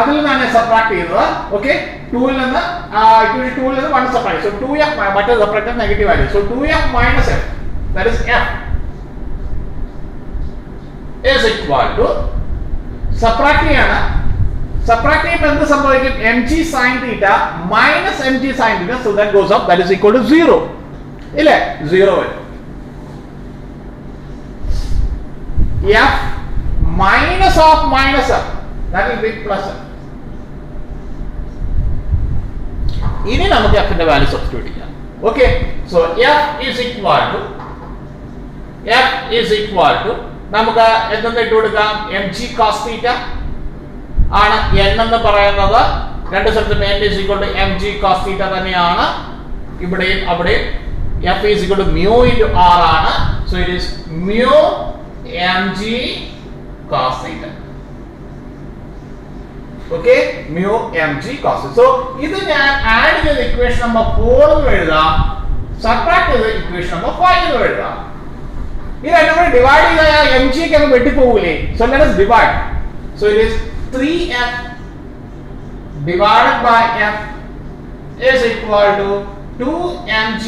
അതിൽ നിന്നാണ് സബ്ട്രാക്ട് ചെയ്തത്. ഓക്കെ, 2 ൽ നിന്ന് ഇക്വേഷൻ 2 ൽ നിന്ന് 1 സബ്ട്രാക്ട്. സോ 2f മറ്റേ subtract negative value. So 2f minus f, that is f is equal to subtract ചെയ്യാണ്. സബ്ട്രാക്ട് ചെയ്യുമ്പോൾ എന്ത് സംഭവിക്കും? mg sin theta minus mg sin theta, so that goes up, that is equal to 0. ഇല്ലേ? 0 വരും. f minus of minus f, that will be plus f. ഇനി നമുക്ക് f ന്റെ value substitute ചെയ്യാം. Okay, so f is equal to നമുക്ക് എന്തെന്ന് ഇട്ട് കൊടുക്കാം? mg cos theta ആണ് n എന്ന് പറയുന്നത്. രണ്ട് സ്ഥലത്തും n is equal to mg cos theta തന്നെയാണ്. ഇവിടെയും അവിടെയും f is equal to mu into r ആണ്. so it is mu mg cos theta. okay, mu mg cos theta. so ഇത് ഞാൻ ആഡ് ചെയ്ത ഇക്വേഷൻ നമ്പർ 4 എന്ന് എഴുതാം. സബ്ട്രാക്ട് ചെയ്ത ഇക്വേഷൻ നമ്പർ 5 എന്ന് എഴുതാം. ഈ രണ്ടും കൂടി ഡിവൈഡ് ചെയ്താൽ mg ഒക്കെ അങ്ങ് വെട്ടിപ്പോകൂലേ? so let us divide. so it is 3f divided by f is equal to 2mg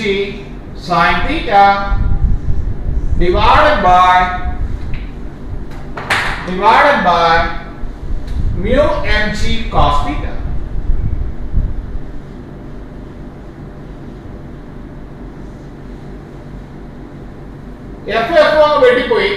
sin theta divided by mu mg cos theta. f വെട്ടിപ്പോയി.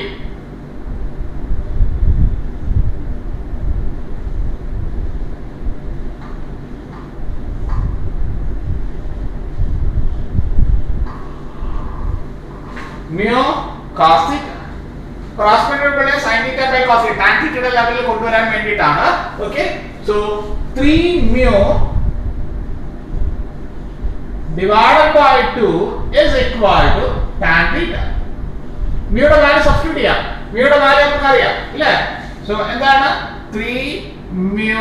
mu cos theta cross product sin theta by cos theta tan theta യുടെ ലെവലിൽ കൊണ്ടുവരാൻ വേണ്ടിയിട്ടാണ്. Okay, so 3 mu divided by 2 is equal to tan theta. mu യുടെ value substitute ചെയ്യാം. mu യുടെ value നമുക്ക് അറിയാം ഇല്ലേ? സോ എന്താണ്? 3 mu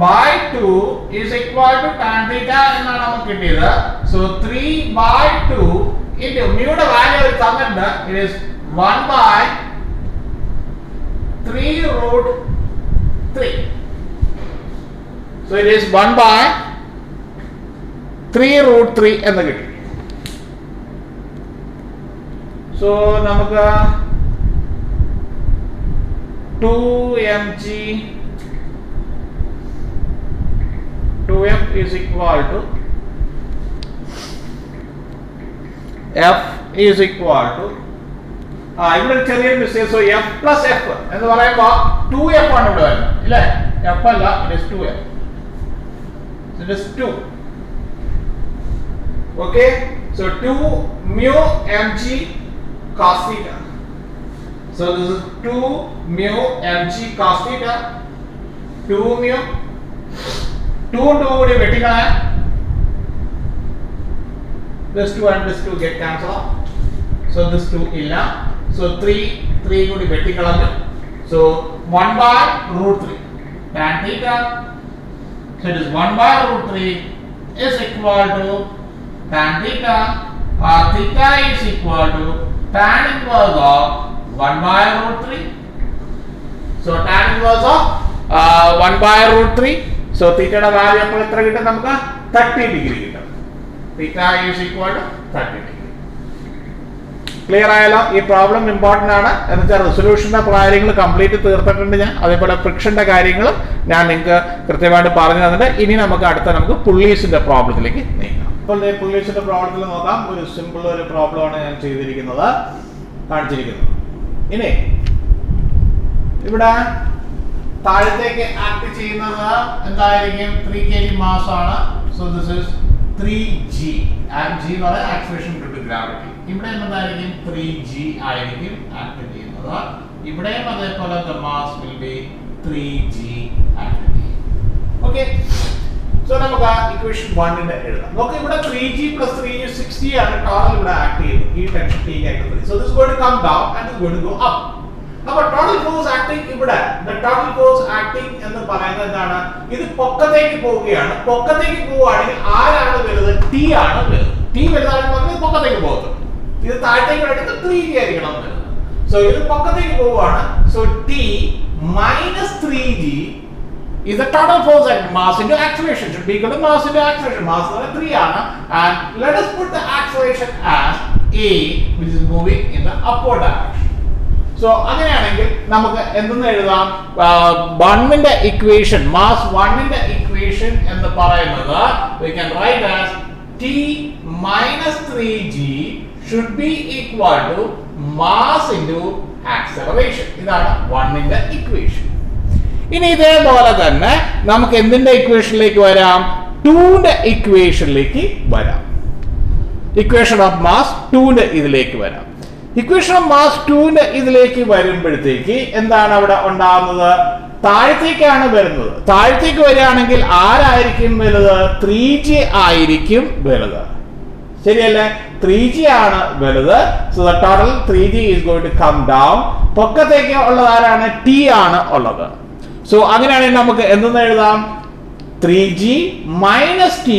by 2 is equal to tan theta എന്നാണ് നമുക്ക് കിട്ടിയത്. സോ 3 by 2 into mu യുടെ വാല്യൂ തന്നിട്ടുണ്ട്. it is 1 by 3 root 3. so it is 1 by 3 root 3 എന്ന് കിട്ടി. സോ നമുക്ക് 2mg 2m is equal to f is equal to ഇവിടെ ചെറിയ mistake. So f plus f എന്ന് പറയുമ്പോൾ 2f ആണ് ഇവിടെ വരുന്നത് ഇല്ലേ? f അല്ല, it is 2f. It is 2. Okay, so 2 mu mg cos theta. So this is 2 mu mg cos theta. 2 mu 2 കൂടി വെട്ടിക്കളയാം. This 2 and this 2 get cancelled out. So this 2 illa. So 3 കൂടി വെട്ടിക്കളഞ്ഞു. So 1 by root 3 tan theta. So it is 1 by root 3 is equal to tan theta. Theta is equal to tan inverse of 1 by root 3. So tan inverse of 1 by root 3. So theta യുടെ value അപ്പോൾ എത്ര കിട്ടും നമുക്ക്? 30 degree കിട്ടും. Theta is equal to 30 degree. Clear ആയല്ലോ? ഈ problem important ആണ്. എന്നുവെച്ചാൽ റെസൊല്യൂഷന്റെ കാര്യങ്ങൾ കംപ്ലീറ്റ് തീർത്തിട്ടുണ്ട് ഞാൻ. അതേപോലെ ഫ്രിക്ഷന്റെ കാര്യങ്ങൾ ഞാൻ നിങ്ങൾക്ക് കൃത്യമായിട്ട് പറഞ്ഞു തന്നിട്ട് ഇനി നമുക്ക് പുള്ളീസിന്റെ പ്രോബ്ലത്തിലേക്ക് നീങ്ങാം. അപ്പോൾ പുള്ളീസിന്റെ പ്രോബ്ലത്തിൽ നോക്കാം. ഒരു സിമ്പിൾ ഒരു പ്രോബ്ലമാണ് ഞാൻ കാണിച്ചിരിക്കുന്നത്. ഇനി ഇവിടെ താഴത്തേക്ക് ആക്ട് ചെയ്യുന്നത് എന്തായിരിക്കും? 3 kg മാസ് ആണ്. So this is 3g. g എന്ന് പറയുന്നത് ആക്സിലറേഷൻ ഡ്യൂ ടു ഗ്രാവിറ്റി. ഇവിടെ എന്തായിരിക്കും? 3g ആയിരിക്കും ആക്ട് ചെയ്യുന്നത്. ഇവിടെയും അതേപോലെ the mass will be 3g act ചെയ്യും. ഓക്കേ, സോ നമുക്ക് ഇക്വേഷൻ 1 ന്റെ എഴുതാം. നോക്ക്, ഇവിടെ 3g plus 3g 6g ആണ് ടോട്ടൽ ഇവിടെ ആക്ട് ചെയ്യുന്നത്. ഈ ടെൻഷൻ t ആയിട്ട് 3. So this is going to come down and this is going to go up. അപ്പോൾ ടോട്ടൽ ഫോഴ്സ് ആക്ടിങ് ഇവിടെ ടോട്ടൽ ഫോഴ്സ് ആക്ടിങ് എന്ന് പറയുന്നത് എന്താണ്? ഇത് പൊക്കത്തേക്ക് പോവുകയാണ്. പൊക്കത്തേക്ക് പോവുകയാണെങ്കിൽ ആരാണ് വരുന്നത്? ടി ആണ് വരുന്നത്. ടി വരുന്നതാണെങ്കിൽ പറഞ്ഞാൽ പൊക്കത്തേക്ക് പോകുന്നത്. ഇത് താഴത്തേക്ക് വേണ്ടിയിട്ട് 3g ആയിരിക്കണം വരുന്നത്. സോ ഇത് പൊക്കത്തേക്ക് പോവുകയാണ്. So T minus 3g is the total force at mass into acceleration should be equal to mass into acceleration. Mass 3 ആണ്. And let us put the acceleration as a which is moving in the upward direction. So അങ്ങനെയാണെങ്കിൽ നമുക്ക് എന്തെന്ന് എഴുതാം? 1ന്റെ equation, mass 1ന്റെ equation എന്ന് പറയുന്നത് we can write as t minus 3g should be equal to mass into acceleration. ഇതാണ് 1ന്റെ equation. ഇനി ഇതേപോലെ തന്നെ നമുക്ക് എന്തിന്റെ ഇക്വേഷനിലേക്ക് വരാം? 2ന്റെ ഇക്വേഷനിലേക്ക് വരാം. ഇക്വേഷൻ ഓഫ് മാസ് 2ന്റെ ഇതിലേക്ക് വരാം. ഇക്വേഷൻ ഓഫ് മാസ് 2ന്റെ ഇതിലേക്ക് വരുമ്പോഴത്തേക്ക് എന്താണ് അവിടെ ഉണ്ടാകുന്നത്? താഴത്തേക്കാണ് വരുന്നത്. താഴത്തേക്ക് വരികയാണെങ്കിൽ ആരായിരിക്കും വലുത്? 3g ആയിരിക്കും വലുത്. ശരിയല്ലേ? 3g ആണ് വലുത്. So the total 3g is going to come down. പൊക്കത്തേക്ക് ഉള്ളത് ആരാണ്? t ആണ് ഉള്ളത്. സോ അങ്ങനെയാണെങ്കിൽ നമുക്ക് എന്തെന്ന് എഴുതാം? 3g minus t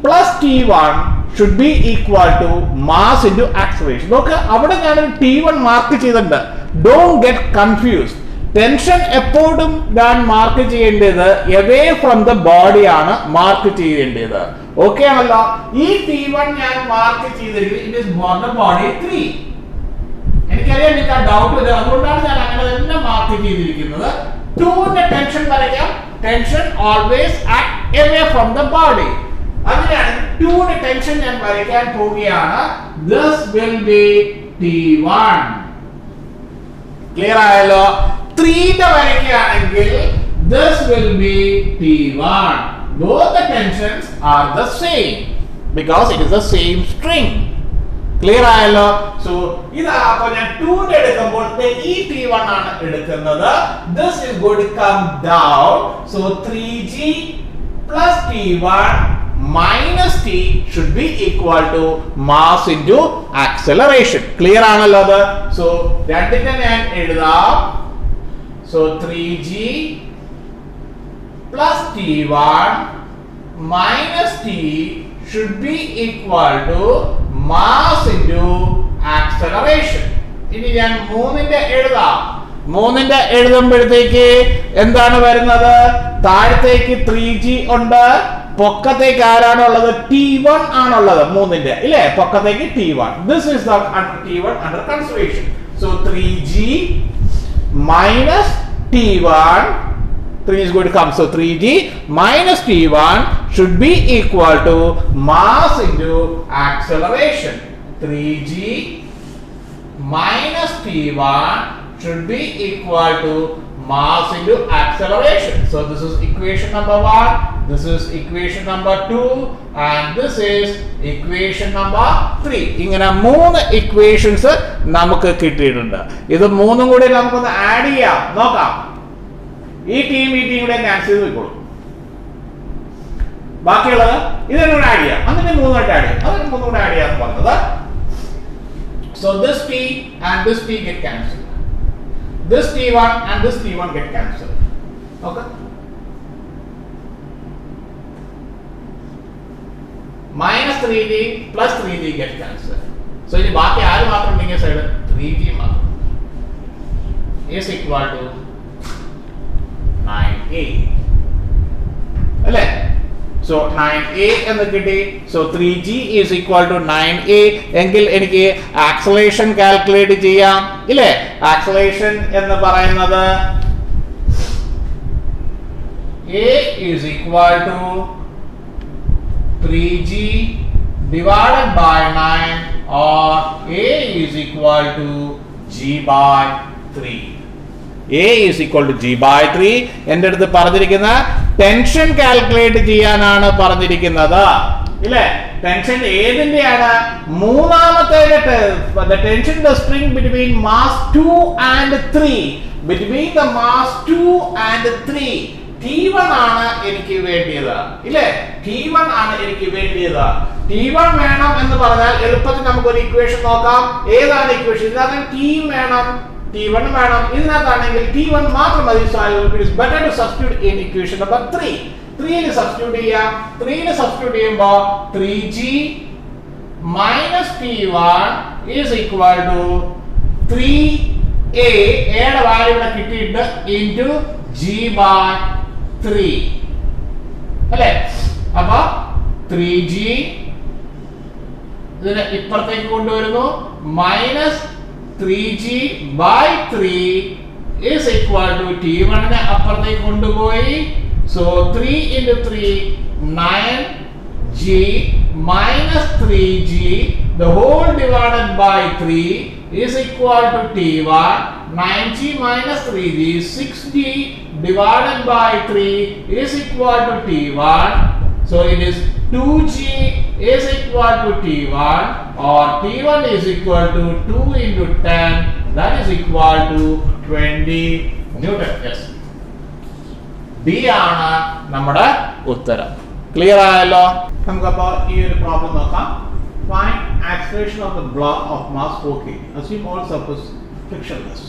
plus t1 should be equal to mass into acceleration. നോക്ക്, അവിടെ ഞാനൊരു t1 മാർക്ക് ചെയ്തിട്ടുണ്ട്. Don't get confused. ടെൻഷൻ എപ്പോഴും ഞാൻ മാർക്ക് ചെയ്യേണ്ടത് away from the body ആണ് മാർക്ക് ചെയ്യേണ്ടത്. ഓക്കെ ആണല്ലോ? ഈ t1 ഞാൻ മാർക്ക് ചെയ്തിരിക്കുന്നത് it is for the body 3. എനിക്കറിയാം നിങ്ങൾക്ക് ആ ഡൗട്ട് വരും. അതുകൊണ്ടാണ് ഞാൻ അങ്ങനെ തന്നെ മാർക്ക് ചെയ്തിരിക്കുന്നത്. 2ന്റെ ടെൻഷൻ വരയ്ക്കാം. Tension always act away from the body. അങ്ങനെയാണ് 2ന്റെ ടെൻഷൻ ഞാൻ വരയ്ക്കാൻ പോവുകയാണ്. This will be T1. Clear ആയല്ലോ? 3ന്റെ വരയ്ക്കുകയാണെങ്കിൽ this will be T1. Both the tensions are the same because it is the same string. Clear ആയല്ലോ? So ഇതാ അപ്പോൾ ഞാൻ 2ന്റെ എടുക്കുമ്പോൾ ഈ T1 ആണ് എടുക്കുന്നത്. This is going to come down. So 3g plus T1 minus t should be equal to mass into acceleration. Clear ആണല്ലോ അത്? സോ രണ്ടിനെ ഞാൻ എഴുതാം. So 3g plus T1 minus t should be equal to mass into acceleration. ഇനി ഞാൻ 3ന്റെ എഴുതാം. 3ന്റെ എഴുതുമ്പോഴത്തേക്ക് എന്താണ് വരുന്നത്? താഴത്തേക്ക് 3g ഉണ്ട്. പൊക്കത്തേക്ക് ആരാണുള്ളത്? T1 ആണുള്ളത് 3ന്റെ ഇല്ലേ? പൊക്കത്തേക്ക് T1. This is the T1 under consideration. So 3g minus T1, 3 is going to come, so 3g minus T1 should be equal to mass into acceleration. 3g minus T1 should be equal to mass into acceleration. So this is equation number 1, this is equation number 2, and this is equation number 3. ഇങ്ങനെ മൂന്ന് equations നമുക്ക് കിട്ടിയിട്ടുണ്ട്. ഇത് മൂന്നും കൂടി നമുക്കൊന്ന് add ചെയ്യാം, നോക്കാം. ഈ ടീം കൂടെ ക്യാൻസൽ ചെയ്ത് വെക്കോളൂ. ബാക്കിയുള്ളത് ഇതിനോട് ആഡ് ചെയ്യാം, അതിന് മൂന്നായിട്ട് ആഡ് ചെയ്യാം, അതിന് മൂന്നും കൂടെ ആഡ് ചെയ്യാന്ന് പറഞ്ഞത്. So this t and this t get cancelled. This T1 and this T1 get cancelled. Okay. Minus 3d plus 3d get cancelled. So ini baaki aaru matram ninge side 3g matram is equal to 9a. Alle? So 9a എന്ന് കിട്ടി. So 3g is equal to 9a. എങ്കിൽ എനിക്ക് acceleration calculate ചെയ്യാം, ഇല്ലേ? Acceleration എന്ന് പറയുന്നത് a is equal to 3g divided by 9 or a is equal to g by 3. A is equal to g by 3. എൻ്റെ അടുത്ത് പറഞ്ഞിരിക്കുന്ന ടെൻഷൻ കാൽക്കുലേറ്റ് ചെയ്യാനാണ് പറഞ്ഞിരിക്കുന്നത്, ഇല്ലേ? ടെൻഷൻ ഏതിന്റെയാണ്? മൂന്നാമത്തെ tension the spring between mass 2 and 3. Between the mass 2 and 3 T1 ആണ് എനിക്ക് വേണ്ടിയത്, ഇല്ലേ? T1 ആണ് എനിക്ക് വേണ്ടിയത്. T1 വേണം എന്ന് പറഞ്ഞാൽ എളുപ്പത്തിൽ നമുക്ക് ഒരു ഇക്വേഷൻ നോക്കാം. ഏതാണ് ഇക്വേഷൻ? ഇതിനകത്ത് T വേണം, T1 വേണം. ഇതിനകത്താണെങ്കിൽ T1 മാത്രം മതി. It is better to substitute in equation number 3. 3 ന് സബ്സ്റ്റിറ്റ്യൂട്ട് ചെയ്യാം. 3 ന് സബ്സ്റ്റിറ്റ്യൂട്ട് ചെയ്യുമ്പോൾ 3g minus T1 is equal to 3a. യുടെ വാല്യൂ ഇവിടെ കിട്ടിയിട്ട് into g by 3, അല്ലേ? അപ്പൊ 3g ഇതിനെ ഇപ്പുറത്തേക്ക് കൊണ്ടുവരുന്നു, minus 3g by 3 is equal to T1 നെ അപ്പുറത്തേക്ക് കൊണ്ടുപോയി. So 3 into 3 9g minus 3g the whole divided by 3 is equal to T1. 9g minus 3g 6g divided by 3 is equal to T1. So it is 2g is equal to T1 or T1 is equal to 2 into 10, that is equal to 20 Newton. Yes. D ആണ് നമ്മുടെ ഉത്തരം. Clear ആയല്ലോ? നമുക്കപ്പോൾ ഈ ഒരു problem നോക്കാം. Find acceleration of the block of mass 4 kg. Assume all surface frictionless.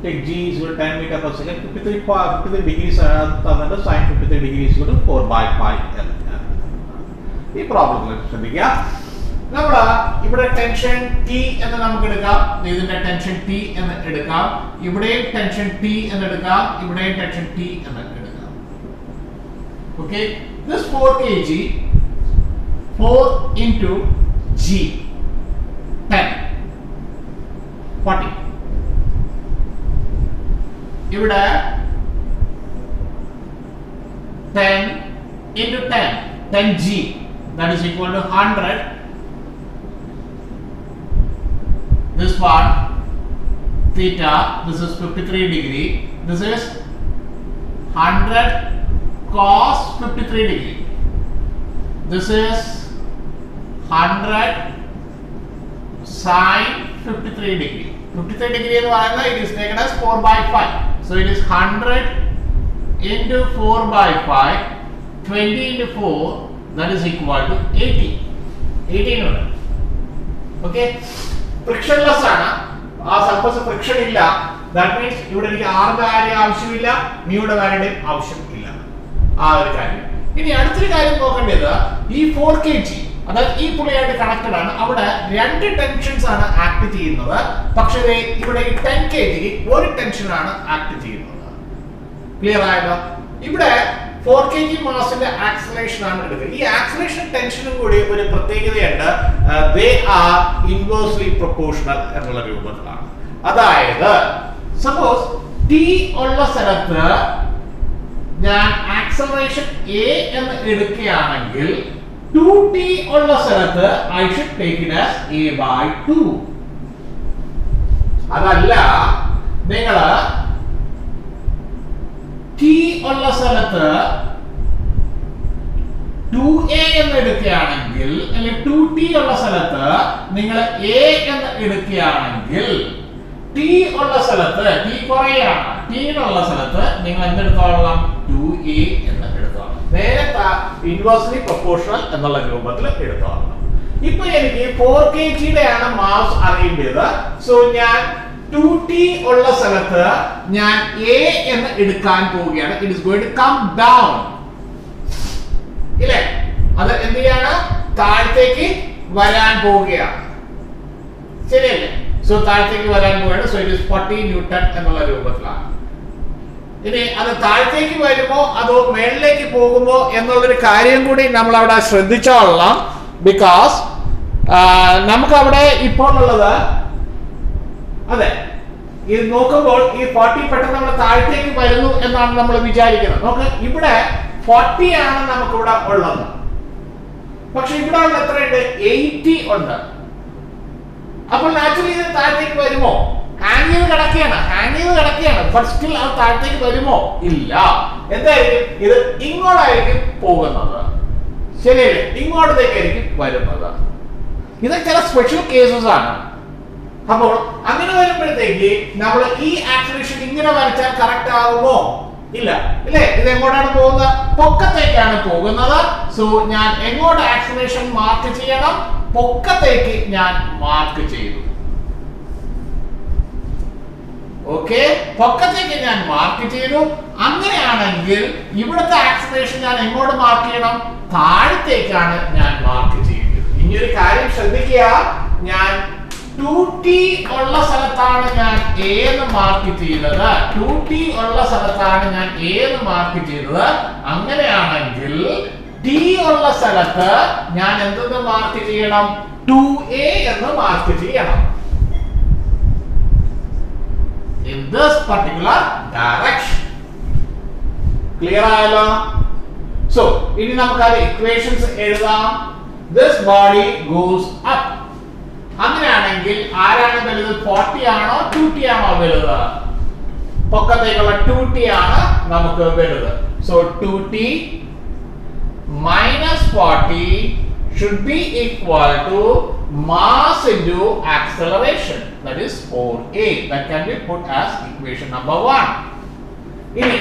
Take g is equal to 10 meter per second. 53 degrees തന്നിട്ട് sin 53 degrees equal to 4 by pi l. ഈ പ്രോബ്ലത്തിൽ ശ്രദ്ധിക്കുക. നമ്മൾ ഇവിടെ ടെൻഷൻ T എന്ന് നമുക്ക് എടുക്കാം, ഇതിന്റെ ടെൻഷൻ T എന്ന് എടുക്കാം, ഇവിടെയും ടെൻഷൻ T എന്ന് എടുക്കാം, ഇവിടെയും ടെൻഷൻ T എന്ന് എടുക്കാം. Okay, this 4 kg 4 into g 10 40. ഇവിടെ 10 into 10 10g, that is equal to 100. This part theta, this is 53 degree, this is 100 cos 53 degree, this is 100 sin 53 degree. 53 degree എന്ന് പറയുന്നത് it is taken as 4 by 5. So it is 100 into 4 by 5, 20 into 4, that is equal to 80. 18 ഉണ്ട്. Okay, frictionless ആണ്, ആ surface friction ഇല്ല. That means ഇവിടെ എനിക്ക് r ന്റെ value ആവശ്യമില്ല, μ യുടെ വാല്യൂടെ ആവശ്യമില്ല. ആ ഒരു കാര്യം. ഇനി അടുത്തൊരു കാര്യം നോക്കേണ്ടത് ഈ 4 kg അതായത് ഈ പുള്ളിയായിട്ട് കണക്റ്റഡ് ആണ്. അവിടെ രണ്ട് ടെൻഷൻസ് ആണ് ആക്ട് ചെയ്യുന്നത്. പക്ഷേ ഇവിടെ 10 kg ഒരു ടെൻഷൻ ആണ് ആക്ട് ചെയ്യുന്നത്. ക്ലിയർ ആയല്ലോ? ഇവിടെ 4 kg മാസിന്റെ ആക്സലറേഷൻ ആണ് എടുക്കുന്നത്. ഈ ആക്സലറേഷൻ ടെൻഷനും കൂടി ഒരു പ്രത്യേകതയുണ്ട്. they are inversely proportional എന്നുള്ള രൂപത്തിലാണ്. അതായത് സപ്പോസ് ടി ഉള്ള സ്ഥലത്ത് ഞാൻ ആക്സലറേഷൻ a എന്ന് എടുക്കുകയാണെങ്കിൽ 2t ഉള്ള സ്ഥലത്ത് I should take it as a/2. അതല്ല നിങ്ങൾ t ഉള്ള സ്ഥലത്ത് 2a എന്ന് എടുക്കുകയാണെങ്കിൽ അല്ലെങ്കിൽ 2t ഉള്ള സ്ഥലത്ത് നിങ്ങൾ a എന്ന് എടുക്കുകയാണെങ്കിൽ t ഉള്ള സ്ഥലത്ത് t കുറയാണ്, t ഉള്ള സ്ഥലത്ത് നിങ്ങൾ എന്തെടുത്തോളാം 2a എന്ന് എടുത്തോളാം. നേരത്തെ ഇൻവേഴ്സ്ലി പ്രൊപ്പോർഷണൽ എന്നുള്ള രൂപത്തിൽ എടുത്തോളാം. ഇപ്പൊ എനിക്ക് 4 kg ആണ് മാസ് അറിയേണ്ടത്. സോ ഞാൻ 2t ഉള്ള സ്ഥലത്ത് ഞാൻ a എന്ന് എടുക്കാൻ പോവുകയാണ്. It is going to come down. ഇല്ലേ? അത് എന്ത് ചെയ്യാണ്? താഴത്തേക്ക് വരാൻ പോവുകയാണ്. ശരിയല്ലേ? സോ താഴത്തേക്ക് വരാൻ പോവുകയാണ്. സോ ഇറ്റ് ഈസ് 40 ന്യൂട്ടൺ എന്നുള്ള രൂപത്തിലാണ്. ഇനി അത് താഴത്തേക്ക് വരുമോ അതോ മേളിലേക്ക് പോകുമോ എന്നുള്ളൊരു കാര്യം കൂടി നമ്മൾ അവിടെ ശ്രദ്ധിച്ചോളാം. ബിക്കോസ് നമുക്ക് അവിടെ ഇപ്പോൾ ഉള്ളത് അതെ ഇത് നോക്കുമ്പോൾ ഈ 40 പെട്ടെന്ന് നമ്മൾ താഴത്തേക്ക് വരുന്നു എന്നാണ് നമ്മൾ വിചാരിക്കുന്നത്. നോക്ക്, ഇവിടെ 40 ആണ് നമുക്കിവിടെ ഉള്ളത്. പക്ഷെ ഇവിടെ ഉള്ള എത്രയുണ്ട്? 80 ഉണ്ട്. അപ്പോൾ നാച്ചുറലി ഇത് താഴത്തേക്ക് വരുമോ? ഹാങ് ചെയ്ത് കിടക്കുകയാണ്. ബട്ട് സ്റ്റിൽ അത് താഴത്തേക്ക് വരുമോ? ഇല്ല. എന്തായിരിക്കും? ഇത് ഇങ്ങോട്ടായിരിക്കും പോകുന്നത്. ശരിയല്ലേ? ഇങ്ങോട്ടേക്കായിരിക്കും വരുന്നത്. ഇത് ചില സ്പെഷ്യൽ കേസസ് ആണ്. അപ്പോൾ അങ്ങനെ വരുമ്പോഴത്തേക്ക് നമ്മൾ ഈ ആക്സിലറേഷൻ ഇങ്ങനെ വരച്ചാൽ കറക്റ്റ് ആകുമോ? ഇല്ല. ഇല്ലേ? ഇത് എങ്ങോട്ടാണ് പോകുന്നത്? പൊക്കത്തേക്കാണ് പോകുന്നത്. സോ ഞാൻ എങ്ങോട്ട് ആക്സിലറേഷൻ മാർക്ക് ചെയ്യണം? പൊക്കത്തേക്ക് ഞാൻ മാർക്ക് ചെയ്തു. ഓക്കെ, പൊക്കത്തേക്ക് ഞാൻ മാർക്ക് ചെയ്തു. അങ്ങനെയാണെങ്കിൽ ഇവിടുത്തെ ആക്സിലറേഷൻ ഞാൻ എങ്ങോട്ട് മാർക്ക് ചെയ്യണം? താഴത്തേക്കാണ് ഞാൻ മാർക്ക് ചെയ്യുന്നത്. ഇനി ഒരു കാര്യം ശ്രദ്ധിക്കുക, ഞാൻ 2t ഉള്ള സ്ഥലത്താണ് ഞാൻ a എന്ന് മാർക്ക് ചെയ്തത്. 2t ഉള്ള സ്ഥലത്താണ് ഞാൻ a എന്ന് മാർക്ക് ചെയ്തത്. അങ്ങനെയാണെങ്കിൽ t ഉള്ള സ്ഥലത്ത് ഞാൻ എന്തെന്ന് മാർക്ക് ചെയ്യണം? 2a എന്ന് മാർക്ക് ചെയ്യണം. In this particular direction. Clear ആയല്ലോ? So ഇനി നമുക്ക് ആ ഇക്വേഷൻസ് എഴുതാം. This body goes up. അങ്ങനെയാണെങ്കിൽ ആരാണ് വലുത്? 40 ആണോ 2t ആണോ വലുത്? പൊക്കത്തേക്കുള്ള 2t ആണ് നമുക്ക് വലുത്. So 2t minus 40 should be equal to mass into acceleration, that is 4a. That can be put as equation number 1. ഇനി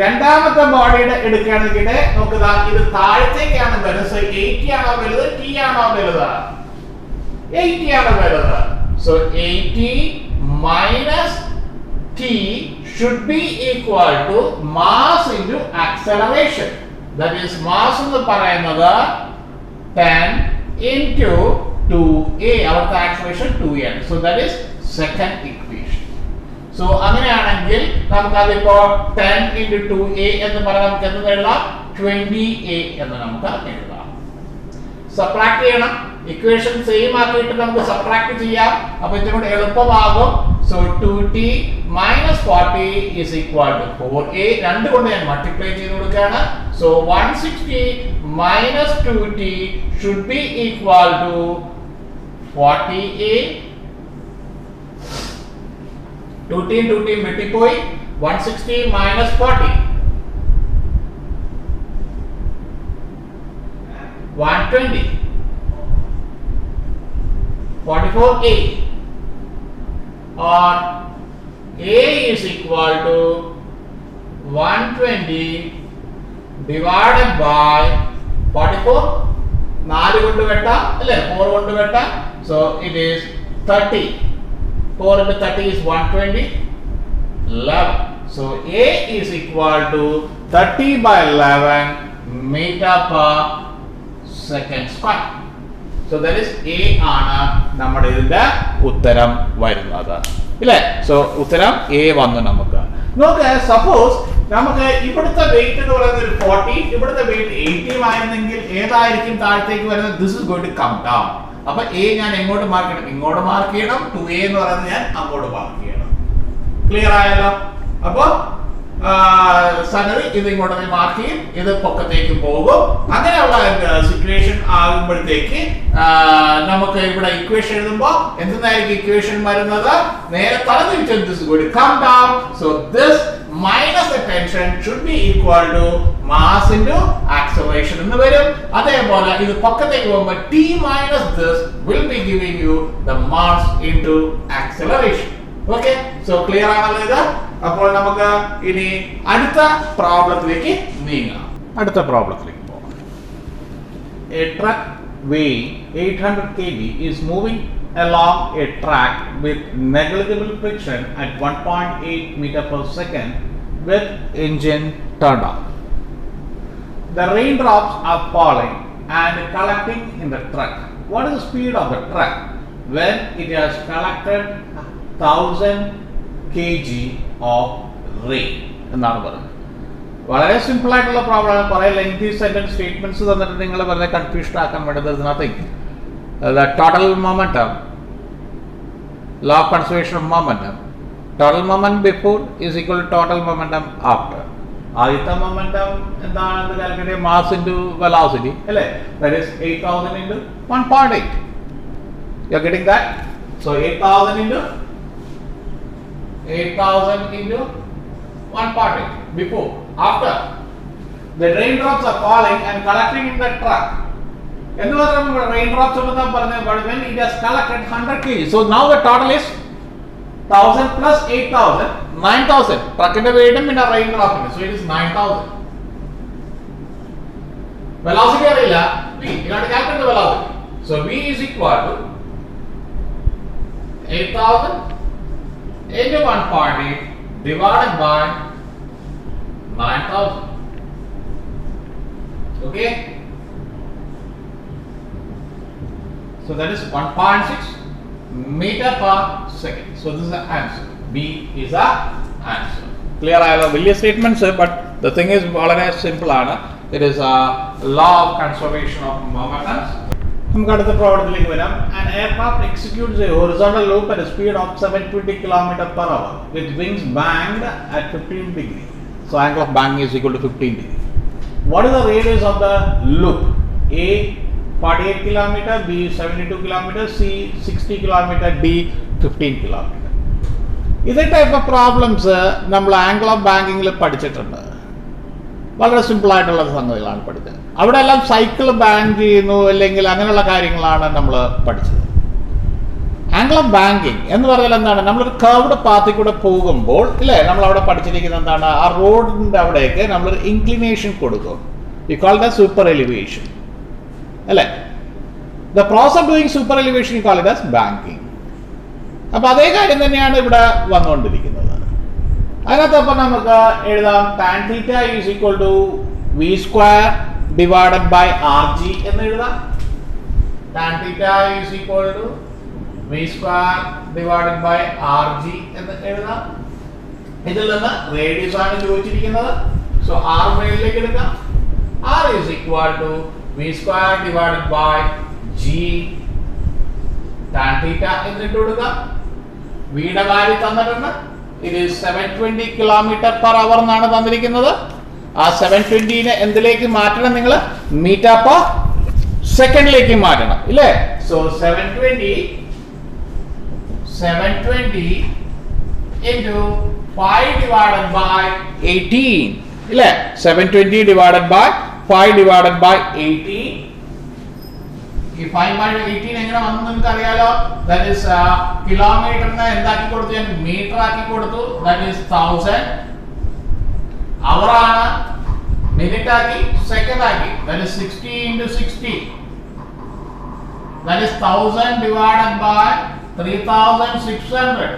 രണ്ടാമത്തെ ബോഡിയുടെ എടുക്കുകയാണെങ്കിൽ നോക്കുക, ഇത് താഴത്തേക്കാണ് വരുന്നത്. സോ 80 ആണോ വലുത്? t ആണോ വലുത്? 80 ആണ് വരുന്നത്. So 80 minus t should be equal to mass into acceleration. That is mass എന്ന് പറയുന്നത് 10 into 2a. അവിടുത്തെ ആക്സിലറേഷൻ 2a ആണ്. So that is second equation. So അങ്ങനെയാണെങ്കിൽ നമുക്ക് അതിപ്പോ 10 into 2a എന്ന് പറഞ്ഞാൽ നമുക്ക് എന്ത് എഴുതാം? 20a എന്ന് നമുക്ക് എഴുതാം. സബ്ട്രാക്ട് ചെയ്യണം. ഇക്വേഷൻ സെയിം ആക്കിയിട്ട് നമുക്ക് സബ്ട്രാക്ട് ചെയ്യാം. അപ്പോൾ ഇതിനും കൂടി എളുപ്പമാകും. So 2t minus 40 is equal to 4a. രണ്ട് കൊണ്ട് ഞാൻ മൾട്ടിപ്ലൈ ചെയ്ത് കൊടുക്കുകയാണ്. So 160 minus 2t should be equal to 40a. 2t വെട്ടിപ്പോയി. 160 minus 40 120. 44a, or a is equal to 120 divided by 44. 4 കൊണ്ട് വെട്ടാം അല്ലേ? 4 കൊണ്ട് വെട്ടാം. So it is 30. 4 into 30 is 120. 11. So a is equal to 30 by 11 meter per second square. So that is a ആണ് നമ്മുടെ ഇതിന്റെ ഉത്തരം വരുന്നത്. ഇല്ലേ? So ഉത്തരം a വന്നു. നമുക്ക് നോക്ക്, സപ്പോസ് നമുക്ക് ഇവിടുത്തെ വെയിറ്റ് എന്ന് പറയുന്നത് ഒരു 40, ഇവിടുത്തെ വെയിറ്റ് 80 ആയിരുന്നെങ്കിൽ ഏതായിരിക്കും താഴത്തേക്ക് വരുന്നത്? This is going to come down. അപ്പൊ a ഞാൻ എങ്ങോട്ട് മാർക്ക് ചെയ്യണം? ഇങ്ങോട്ട് മാർക്ക് ചെയ്യണം. 2a എന്ന് പറയുന്നത് ഞാൻ അങ്ങോട്ട് മാർക്ക് ചെയ്യണം. ക്ലിയർ ആയല്ലോ? അപ്പോൾ സംഗതി ഇത് ഇങ്ങോട്ട് മാർക്ക് ചെയ്യും, ഇത് പൊക്കത്തേക്ക് പോകും. അങ്ങനെയുള്ള സിറ്റുവേഷൻ ആകുമ്പോഴത്തേക്ക് നമുക്ക് ഇവിടെ ഇക്വേഷൻ എഴുതുമ്പോൾ എന്തായിരിക്കും ഇക്വേഷൻ വരുന്നത്? നേരെ തലതിരിച്ച് this would come down. So this minus the tension should be equal to mass into acceleration എന്ന് വരും. അതേപോലെ ഇത് പൊക്കത്തേക്ക് പോകുമ്പോൾ t minus this will be giving you the mass into acceleration. Okay, so clear ആണല്ലോ ഇത്? അപ്പോൾ നമുക്ക് ഇനി അടുത്ത പ്രോബ്ലത്തിലേക്ക് നീങ്ങാം. അടുത്ത പ്രോബ്ലത്തിലേക്ക് പോകാം. A truck weighing 800 kg is moving along a track with negligible friction at 1.8 meter per second with engine turned off. The raindrops are falling and collecting in the truck. What is the speed of the truck when it has collected 1000 kg of rain? എന്നാണ് പറയുന്നത്. വളരെ simple ആയിട്ടുള്ള problem ആണ്. കുറേ lengthy sentence statements തന്നിട്ട് നിങ്ങൾ വളരെ confusion ആക്കാൻ വേണ്ടത് nothing. The total momentum, law of conservation of momentum, total moment before is equal to total momentum after. ആദ്യത്തെ മൊമെന്റം എന്താണെന്ന് കാൽക്കുലേറ്റ് മാസ് ഇൻറ്റു വെലോസിറ്റി അല്ലേ? That is 8000 into 1.8. You are getting that? So 8000 into 1.8 before. After, the raindrops are falling and collecting in the truck. എന്ത് മാത്രം raindrops എന്ന് പറഞ്ഞാൽ when it has collected 100 kg. So now the total is 1000 plus 8000, 9000. ട്രക്കിന്റെ വെയിറ്റും പിന്നെ raindropന്റെ. So it is 9000. Velocity അറിയില്ല. V, you have to calculate the velocity. So V is equal to 8000 into 1.8 divided by 9000. Okay, so that is 1.6 meter per second. So this is the answer. B is the answer. Clear? I have various statements, but the thing is very simple. It is a law of conservation of momentum. നമുക്ക് അടുത്ത പ്രോബ്ലത്തിലേക്ക് വരാം. An aircraft executes a horizontal loop at a speed of 720 km per hour with wings banged at 15 degrees. So angle of bang is equal to 15 degrees. What is the radius of the loop? A 48 km, B 72 km, C 60 km, D 15 km. ഇതേ type of problems നമ്മൾ angle of ബാങ്കിങ്ങിൽ പഠിച്ചിട്ടുണ്ട്. വളരെ simple ആയിട്ടുള്ള സംഗതികളാണ് പഠിച്ചത്. അവിടെ എല്ലാം cycle bank ചെയ്യുന്നു അല്ലെങ്കിൽ അങ്ങനെയുള്ള കാര്യങ്ങളാണ് നമ്മൾ പഠിച്ചത്. ആംഗിൾ ഓഫ് ബാങ്കിങ് എന്ന് പറഞ്ഞാൽ എന്താണ്? നമ്മളൊരു കർവ്ഡ് പാത്തിൽ കൂടെ പോകുമ്പോൾ ഇല്ലേ, നമ്മൾ അവിടെ പഠിച്ചിരിക്കുന്നത് എന്താണ്? ആ റോഡിൻ്റെ അവിടേക്ക് നമ്മളൊരു ഇൻക്ലിനേഷൻ കൊടുക്കും. You call the super elevation അല്ലേ? The process of doing super elevation you call it as banking. അപ്പൊ അതേ കാര്യം തന്നെയാണ് ഇവിടെ വന്നുകൊണ്ടിരിക്കുന്നത്. അതിനകത്ത് അപ്പം നമുക്ക് എഴുതാം tan theta is equal to v square divided by rg എന്ന് എഴുതാം. tan theta is equal to v square divided by rg എന്ന് എഴുതാം. ഇതിൽ നിന്ന് റേഡിയസ് ആണ് ചോദിച്ചിരിക്കുന്നത്. സോ r മേളിലേക്ക് എടുക്കാം. r is equal to v square divided by g tan theta എന്നിട്ട് കൊടുക്കാം. v യുടെ വാല്യൂ തന്നിട്ടുണ്ട്. It is 720 km per hour എന്നാണ് തന്നിരിക്കുന്നത്. ആ 720നെ എന്തിലേക്ക് മാറ്റണം? നിങ്ങൾ മീറ്റർ പെർ സെക്കൻഡിലേക്ക് മാറ്റണം ഇല്ലേ? സോ 720 into 5 divided by 18 ഇല്ലേ? 720 divided by 5 divided by 18. ഈ 5/18 എങ്ങനെ വന്നു നിങ്ങൾക്ക് അറിയാലോ. ദാറ്റ് ഈസ് കിലോമീറ്ററിനെ എന്താക്കി കൊടുത്തു? ഞാൻ മീറ്റർ ആക്കി കൊടുത്തു. That is 1000. അവർ ആണ് മിനിറ്റ് ആക്കി സെക്കൻഡ് ആക്കി. That is 60 into 60. That is 1000 divided by 3600.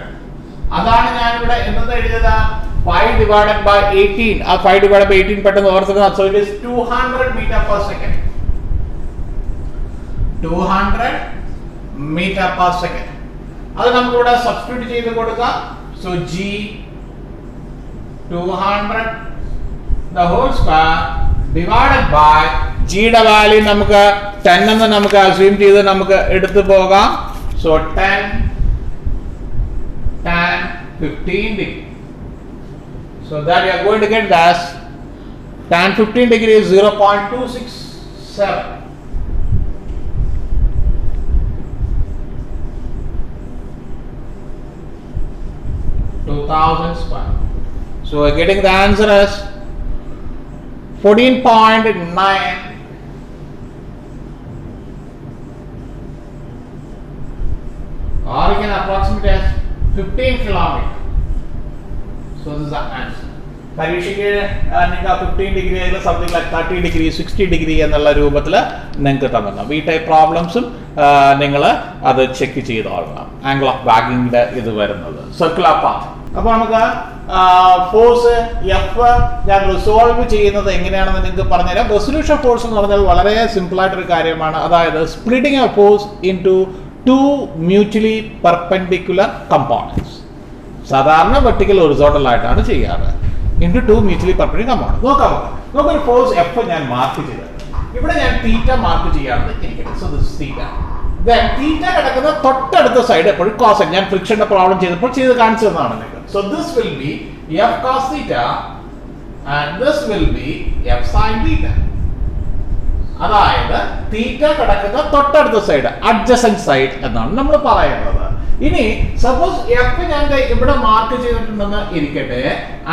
അതാണ് ഞാൻ ഇവിടെ എന്നത് എഴുതിയത് 5 divided by 18. ആ 5 divided by 18 പെട്ടെന്ന് ഓർത്തിരുന്ന. So it is 200 meter per second. 200 meter per second. അത് നമുക്ക് ഇവിടെ സബ്സ്റ്റിറ്റ്യൂട്ട് ചെയ്ത് കൊടുക്കാം. So g 200 the whole square divided by g യുടെ വാല്യൂ നമുക്ക് 10 എന്ന് നമുക്ക് അസ്യൂം ചെയ്ത് നമുക്ക് എടുത്തു പോകാം. So 10 15 degree. So that you are going to get as tan 15 degree is 0.267. square. So we're getting the answer as 14.9 or you can approximate as 15 kilometer. So this is the answer. പരീക്ഷയ്ക്ക് നിങ്ങൾക്ക് 15 degree ആയാലും something like 30 degree 60 degree എന്നുള്ള രൂപത്തിൽ നിങ്ങൾക്ക് തന്നു. ഈ type പ്രോബ്ലംസും നിങ്ങൾ അത് ചെക്ക് ചെയ്തോളണം. ആംഗിൾ ഓഫ് ബാഗിങ്ങിന്റെ ഇത് വരുന്നത് സർക്കുലർ പാത്ത്. അപ്പോൾ നമുക്ക് ഫോഴ്സ് എഫ് ഞാൻ റിസോൾവ് ചെയ്യുന്നത് എങ്ങനെയാണെന്ന് നിങ്ങൾക്ക് പറഞ്ഞുതരാം. റെസൊല്യൂഷൻ ഫോഴ്സ് എന്ന് പറഞ്ഞാൽ വളരെ സിമ്പിൾ ആയിട്ടൊരു കാര്യമാണ്. അതായത് splitting a force into 2 mutually perpendicular components. സാധാരണ വെർട്ടിക്കൽ ഹൊറിസോണ്ടൽ ആയിട്ടാണ് ചെയ്യാറ്. into 2 mutually perpendicular components. നോക്കാം ഫോഴ്സ് എഫ് ഞാൻ മാർക്ക് ചെയ്തത്. ഇവിടെ ഞാൻ തീറ്റ മാർക്ക് ചെയ്യാമെന്ന് ഇരിക്കട്ടെ. So this theta. Then theta കിടക്കുന്ന തൊട്ടടുത്ത സൈഡ് എപ്പോഴും കോസ്. ഞാൻ ഫ്രിക്ഷന്റെ പ്രോബ്ലം ചെയ്തപ്പോൾ ചെയ്ത് കാണിച്ചു തന്നതാണ് നിങ്ങൾക്ക്. So this will be F cos theta and this will be F sine theta. അതായത് തീറ്റ കിടക്കുന്ന തൊട്ടടുത്ത സൈഡ് അഡ്ജസന്റ് സൈഡ് എന്നാണ് നമ്മൾ പറയുന്നത്. ഇനി സപ്പോസ് എഫ് ഞാൻ ഇവിടെ മാർക്ക് ചെയ്തിട്ടുണ്ടെന്ന് ഇരിക്കട്ടെ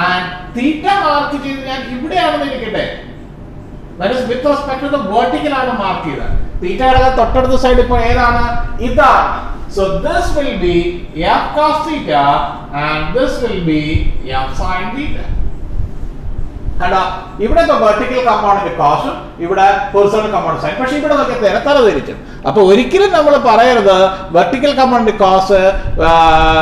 ആൻഡ് തീറ്റ മാർക്ക് ചെയ്ത് ഞാൻ ഇവിടെയാണെന്ന് ഇരിക്കട്ടെ. That is with respect to the vertical ആണ് മാർക്ക് ചെയ്തത്. തീറ്റ കിടക്കുന്ന തൊട്ടടുത്ത സൈഡ് ഇപ്പോൾ ഏതാണ്? ഇതാണ്. So this will be F cos theta and this will be F sine theta. കണ്ടോ, ഇവിടെ വെർട്ടിക്കൽ കമ്പോണന്റ് കോസും ഇവിടെ ഹൊറിസോണ്ടൽ കമ്പോണന്റ് സൈൻ. പക്ഷെ ഇവിടെ നോക്കി തല തിരിച്ചു. അപ്പൊ ഒരിക്കലും നമ്മൾ പറയരുത് വെർട്ടിക്കൽ കമ്പോണന്റ് കോസ്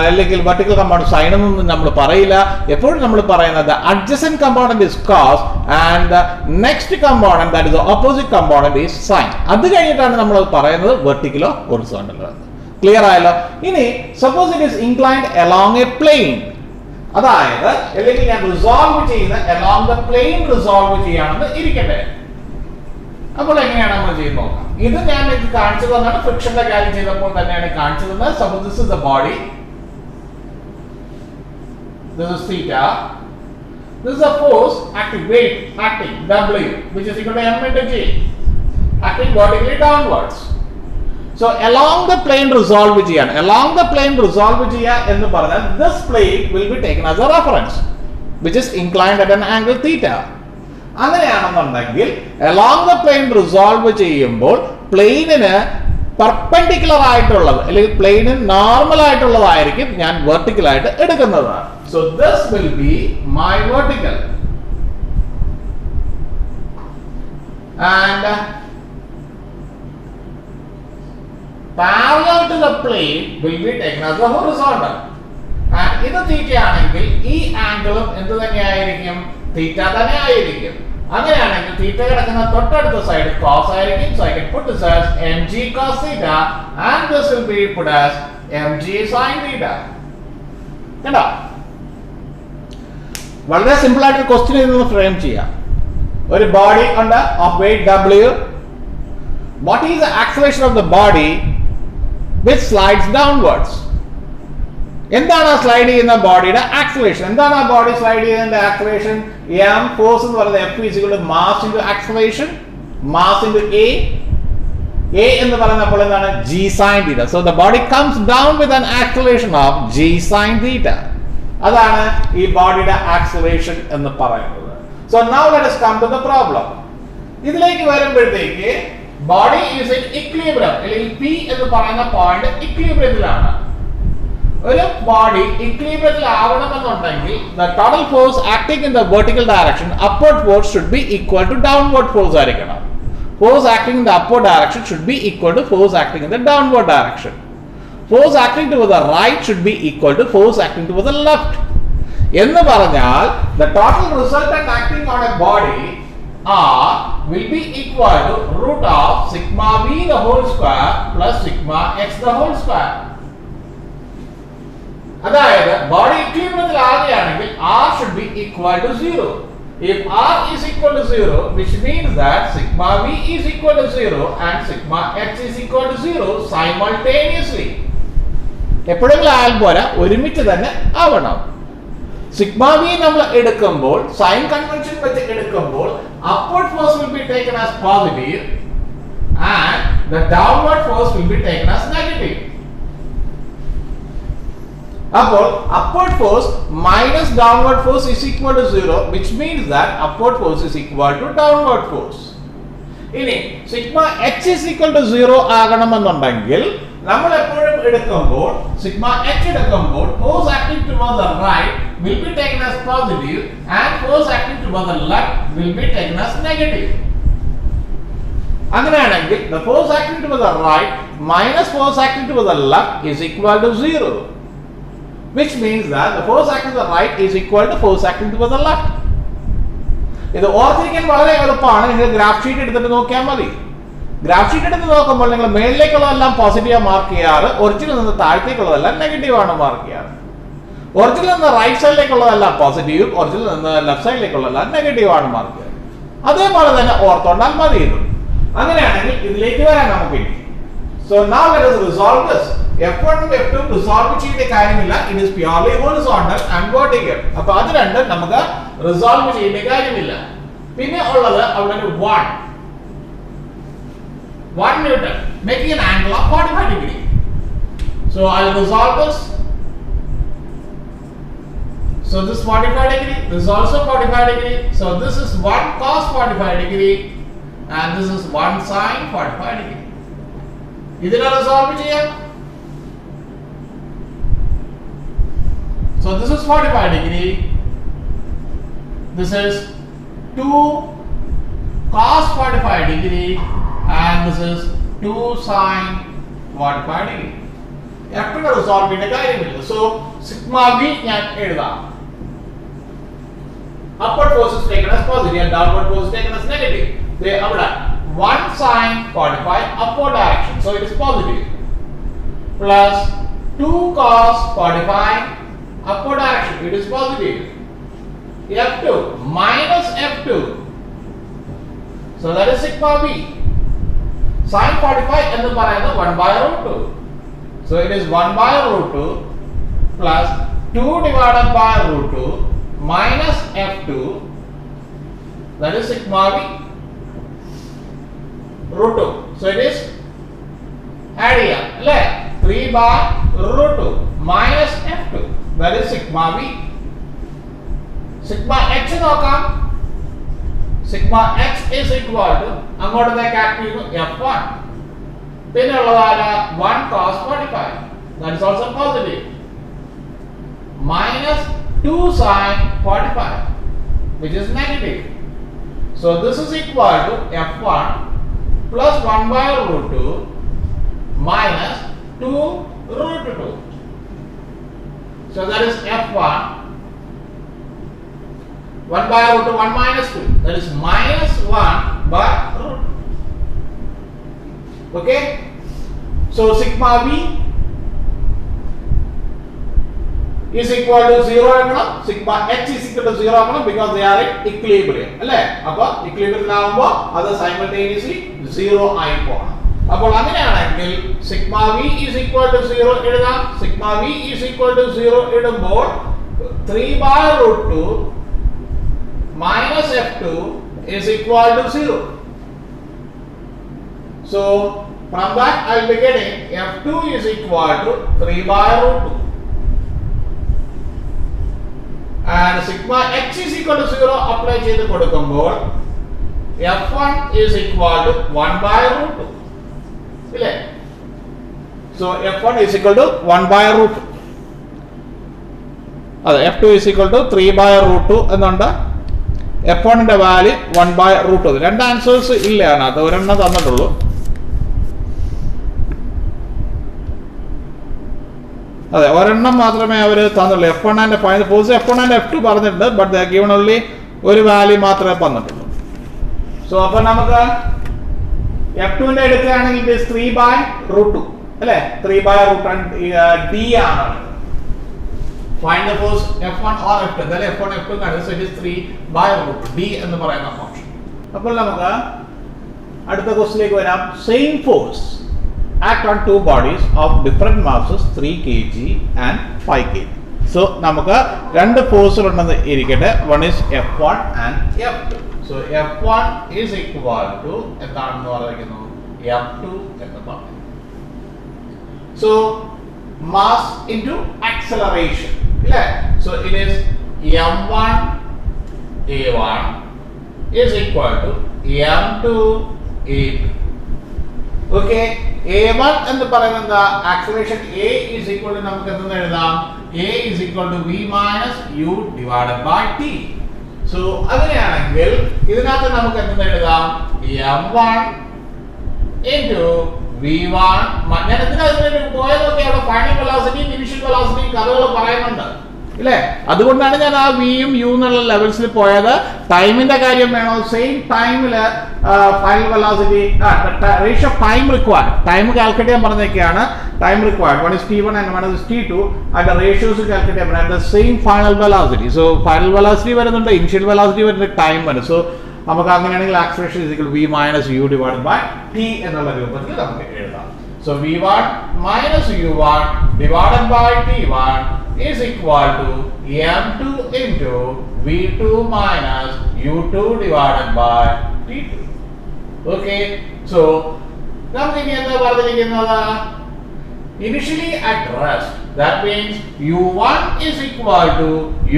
അല്ലെങ്കിൽ വെർട്ടിക്കൽ കമ്പോണന്റ് സൈൻ എന്നൊന്നും നമ്മൾ പറയില്ല. എപ്പോഴും നമ്മൾ പറയുന്നത് adjacent component is cause and next component that is opposite component is sign. അത് കഴിഞ്ഞിട്ടാണ് നമ്മൾ പറയുന്നത് വെർട്ടിക്കലോ ഹൊറിസോണ്ടലോ എന്ന്. ക്ലിയർ ആയല്ലോ? ഇനി suppose it is inclined along a plane. അതായത് അല്ലെങ്കിൽ ഞാൻ റിസോൾവ് ചെയ്യുന്ന അലോങ് ദ പ്ലെയിൻ റിസോൾവ് ചെയ്യാണെന്ന് ഇരിക്കട്ടെ. അപ്പോൾ എങ്ങനെയാണ് നമ്മൾ ചെയ്ത് നോക്കാം. ഇത് ഞാൻ കാണിച്ചു തന്നാണ് ഫ്രിക്ഷന്റെ കാര്യം ചെയ്തപ്പോൾ തന്നെയാണ് കാണിച്ചു തന്നത്. Suppose this is the body, this is theta, this is the force acting, weight acting W which is equal to m into g acting vertically downwards. So along the plane resolve ചെയ്യാൻ, along the plane resolve ചെയ്യുക എന്ന് പറഞ്ഞാൽ this plane will be taken as a reference which is inclined at an angle theta. അങ്ങനെയാണെന്നുണ്ടെങ്കിൽ along the plane resolve ചെയ്യുമ്പോൾ പ്ലെയിനിന് perpendicular ആയിട്ടുള്ളത് അല്ലെങ്കിൽ പ്ലെയിന് normal ആയിട്ടുള്ളതായിരിക്കും ഞാൻ vertical ആയിട്ട് എടുക്കുന്നത്. So this will be my vertical and parallel to the plane will be taken as a horizontal. And ഇത് തീറ്റ ആണെങ്കിൽ ഈ ആംഗിളും എന്ത് തന്നെയായിരിക്കും? തീറ്റ തന്നെ ആയിരിക്കും. അങ്ങനെയാണെങ്കിൽ തീറ്റ കിടക്കുന്ന തൊട്ടടുത്ത സൈഡ് കോസ് ആയിരിക്കും. So I can put this as mg cos theta and this will be put as mg sin theta. കണ്ടോ, വളരെ സിമ്പിൾ ആയിട്ട് ക്വസ്റ്റ്യൻ ഇതൊന്ന് ഫ്രെയിം ചെയ്യാം. ഒരു ബോഡി ഉണ്ട് of wait W. What is the acceleration of the body which slides downwards? എന്താണ് ആ slide ചെയ്യുന്ന ബോഡിയുടെ ആക്സിലറേഷൻ? എന്താണ് ആ ബോഡി സ്ലൈഡ് ചെയ്യുന്നതിന്റെ ആക്സിലറേഷൻ? m ഫോഴ്സ് എന്ന് പറയുന്നത് F is equal to mass into acceleration, mass into a എന്ന് പറയുന്നപ്പോൾ എന്താണ്? g sin theta. So the body comes down with an acceleration of g sin theta. അതാണ് ഈ ബോഡിയുടെ ആക്സിലറേഷൻ എന്ന് പറയുന്നത്. So now let us come to the problem. ഇതിലേക്ക് വരുമ്പോഴത്തേക്ക് body is in equilibrium അല്ലെങ്കിൽ P എന്ന് പറയുന്ന പോയിന്റ് ഇക്വിലിബ്രിയത്തിലാണ്. ഒരു body ഇക്വിലിബ്രിയത്തിൽ ആവണമെന്നുണ്ടെങ്കിൽ the total force acting in the vertical direction, upward force should be equal to downward force ആയിരിക്കണം. Force acting in the upward direction should be equal to force acting in the downward direction. Force acting towards the right should be equal to force acting towards the left. എന്ന് പറഞ്ഞാൽ the total resultant acting on a body R will be equal to root of sigma v the whole square plus sigma x the whole square. അതായത് body ഇക്വിലിബ്രിയത്തിൽ ആവുകയാണെങ്കിൽ R should be equal to 0. If R is equal to 0, which means that sigma v is equal to 0 and sigma x is equal to 0 simultaneously. എപ്പോഴെങ്കിലും ആയാൽ പോരാ, ഒരുമിച്ച് തന്നെ ആവണം. sigma v നമ്മൾ എടുക്കുമ്പോൾ sign convention വെച്ച് എടുക്കുമ്പോൾ upward force will be taken as positive and the downward force will be taken as negative. അപ്പോൾ upward force minus downward force is equal to 0, which means that upward force is equal to downward force. ഇനി sigma h is equal to 0 ആകണമെന്നുണ്ടെങ്കിൽ നമ്മൾ എപ്പോഴും എടുക്കുമ്പോൾ sigma h എടുക്കുമ്പോൾ force acting towards the right will be taken as positive and force acting towards the left will be taken as negative. അങ്ങനെയാണെങ്കിൽ the force acting towards the right minus force acting towards the left is equal to 0, which means that the force acting to the right is equal to force acting towards the left. ഇത് ഓർത്തിരിക്കാൻ വളരെ എളുപ്പമാണ്. നിങ്ങൾ graph sheet എടുത്തിട്ട് നോക്കിയാൽ മതി. Graph sheet എടുത്ത് നോക്കുമ്പോൾ നിങ്ങൾ മേളിലേക്കുള്ളതെല്ലാം പോസിറ്റീവ് മാർക്ക് ചെയ്യാറ്, ഒറിജിനിൽ നിന്ന് താഴത്തേക്കുള്ളതെല്ലാം നെഗറ്റീവ് ആണ് മാർക്ക് ചെയ്യാറ്. ഒറിജിനിൽ നിന്ന് റൈറ്റ് സൈഡിലേക്കുള്ളതെല്ലാം പോസിറ്റീവും ഒറിജിനിൽ നിന്ന് ലെഫ്റ്റ് സൈഡിലേക്കുള്ളതെല്ലാം നെഗറ്റീവ് ആണ് മാർക്ക് ചെയ്യുക. അതേപോലെ തന്നെ ഓർത്തോണ്ടാൽ മതി ഇത്. അങ്ങനെയാണെങ്കിൽ ഇതിലേക്ക് വരാൻ നമുക്ക്. So now let us resolve this. F1 ഉം F2 റിസോൾവ് ചെയ്യേണ്ട കാര്യമില്ല. It is purely horizontal and vertical. അപ്പോൾ അത് രണ്ടും നമുക്ക് റിസോൾവ് ചെയ്യേണ്ട കാര്യമില്ല. പിന്നെ ഉള്ളത് അവിടെ ഒരു 1 Newton making an angle of 45 degree. So I will resolve this. So this 45 degree, this is also 45 degree. So this is 1 cos 45 degree and this is 1 sin 45 degree. ഇതിനെ റിസോൾവ് ചെയ്യാം. So this is 45 degree. This is 2 cos 45 degree and this is 2 sin 45 degree. എപ്പോഴും resolve ചെയ്യേണ്ട കാര്യമില്ല. So sigma v ഞാൻ എഴുതാം. Upward force is taken as positive and downward force is taken as negative. They അവിടെ 1 sin 45 upward direction, so it is positive, plus 2 cos 45 upward direction, it is positive. F2 minus F2, so that is sigma v. Sin 45 എന്ന് പറയുന്നത് 1 by root 2, so it is 1 by root 2 plus 2 divided by root 2 minus F2, that is sigma v root 2. So it is add here, 3 by root 2 minus F2, that is sigma v. Sigma h നോക്കാം. Sigma h is equal to അങ്ങോട്ടേക്ക് act ചെയ്യുന്നു F1. പിന്നെ ഉള്ളതാണ് 1 cos 45, that is also positive, minus 2 sin 45, which is negative. So this is equal to F1 plus 1 by root 2 minus 2 root 2. So that is F1 1 by root 2 1 minus 2, that is minus 1 by root 2. Okay, so sigma v is equal to 0 ആകണം, sigma h is equal to 0 ആകണം, because they are in equilibrium അല്ലേ. അപ്പോൾ equilibrium ആവുമ്പോൾ അത് simultaneously 0 ആയി പോകണം. അപ്പോൾ അങ്ങനെയാണെങ്കിൽ sigma v is equal to 0 എഴുതാം. sigma v is equal to 0 ഇടുമ്പോൾ 3 by root 2 minus F2 is equal to 0. So from that I will be getting F2 is equal to 3 by root 2 and sigma h is equal to 0 apply ചെയ്ത് കൊടുക്കുമ്പോൾ F1 is equal to 1 by root 2 ഇല്ലേ. So F1 is equal to 1 by root 2. അതെ, F2 is equal to 3 by root 2 എന്നുണ്ട്. F1 ന്റെ value 1 by root 2. രണ്ട് answers ഇല്ല, അതിനകത്ത് ഒരെണ്ണം തന്നിട്ടുള്ളൂ. അതെ, ഒരെണ്ണം മാത്രമേ അവർ തന്നുള്ളൂ. F1 and final force F1 and F2 പറഞ്ഞിട്ടുണ്ട്, ബട്ട് ദേ ഗിവൺ ഓൺലി ഒരു വാല്യൂ മാത്രമേ തന്നിട്ടുള്ളൂ. സോ അപ്പോൾ നമുക്ക് F2 ന്റെ എടുക്കുകയാണെങ്കിൽ ഇത് 3 by root 2 അല്ലേ. 3 by root 2 d ആണ്. Find the force F1 or F2. Then F1 F2 കണ്ടു, so it is 3 by root d എന്ന് പറയുന്ന ഫംഗ്ഷൻ. അപ്പോൾ നമുക്ക് അടുത്ത ക്വസ്റ്റ്യനിലേക്ക് വരാം. Same force act on two bodies of different masses 3 kg and 5 kg. So നമുക്ക് രണ്ട് ഫോഴ്സുകളുണ്ടെന്ന് ഇരിക്കട്ടെ. One is F1 and F2. So F1 is equal to എന്താണെന്ന് പറഞ്ഞിരിക്കുന്നു F2 എന്ന് പറഞ്ഞു. സോ മാസ് ഇൻറ്റു ആക്സലറേഷൻ അല്ലേ? So it is M1 A1 is equal to M2 A2. Okay, A1 എന്ന് പറയുന്നത് എന്താ? Acceleration A is equal to നമുക്ക് എന്തെന്ന് എഴുതാം? A is equal to V minus U divided by T. So അങ്ങനെയാണെങ്കിൽ ഇതിനകത്ത് നമുക്ക് എന്തെന്ന് എഴുതാം? M1 into V1. ഞാൻ എന്തിനാ പോയതൊക്കെ അവിടെ ഫൈനൽ വെലോസിറ്റിയും ഇനിഷ്യൽ വെലോസിറ്റിയും കഥകൾ പറയുന്നുണ്ട് അല്ലേ? അതുകൊണ്ടാണ് ഞാൻ ആ വിയും യു എന്നുള്ള ലെവൽസിൽ പോയത്. ടൈമിന്റെ കാര്യം വേണോ? സെയിം ടൈമില് final velocity ratio of time required, time calculate ചെയ്യാൻ പറഞ്ഞൊക്കെയാണ്. Time required one is T1 and one is T2. അതിന്റെ റേഷ്യോസ് കാൽക്കുലേറ്റ് ചെയ്യാൻ പറഞ്ഞാൽ same final velocity. So final velocity വരുന്നുണ്ട്, ഇനിഷ്യൽ വെലോസിറ്റി വരുന്നുണ്ട്, ടൈം വരും. സോ നമുക്ക് അങ്ങനെയാണെങ്കിൽ acceleration is equal V minus U divided by T എന്നുള്ള രൂപത്തിൽ നമുക്ക് എഴുതാം. So V1 minus U1 divided by T1 is equal to M2 into V2 minus U2 divided by T2. Okay, so നമുക്ക് ഇനി എന്താ പറഞ്ഞിരിക്കുന്നത്? Initially at rest, that means U1 is equal to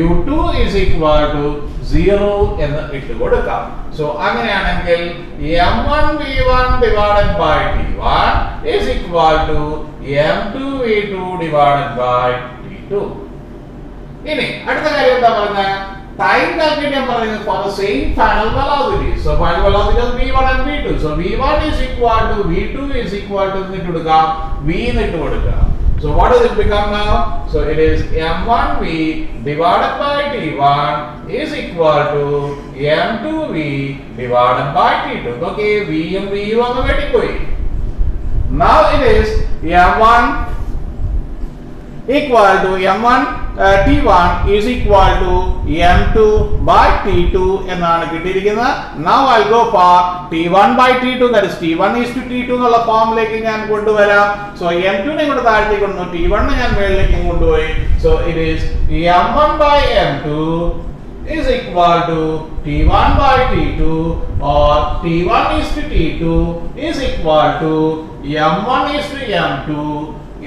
U2 is equal to 0 എന്ന് ഇട്ട് കൊടുക്കാം. So അങ്ങനെയാണെങ്കിൽ M1 V1 divided by T1 is equal to M2 V2 divided by T2. ഇനി അടുത്ത കാര്യം എന്താ പറഞ്ഞത്? ടൈം കാൽക്കുലേറ്റ് ചെയ്യാൻ പറയുന്നത് for the same final velocity. So final velocity is V1 and V2. So V1 is equal to V2 is equal to എന്നിട്ട് കൊടുക്കാം V എന്നിട്ട് കൊടുക്കാം. So what does it become now? So it is M1V divided by T1 is equal to M2V divided by T2. Okay, V and V ഒന്ന് വെട്ടിപ്പോയി. Now it is M1 equal to M1 T1 is equal to M2 by T2 എന്നാണ് കിട്ടിയിരിക്കുന്നത്. Now I'll go for T1 by T2, that is T1 is to T2 എന്നുള്ള ഫോമിലേക്ക് ഞാൻ കൊണ്ടുവരാം. So M2 നെ ഇങ്ങോട്ട് താഴത്തേക്ക് കൊണ്ടുവന്നു, T1 നെ ഞാൻ മുകളിലേക്ക് കൊണ്ടുപോയി. So it is M1 by M2 is equal to T1 by T2 or T1 is to T2 is equal to M1 is to M2.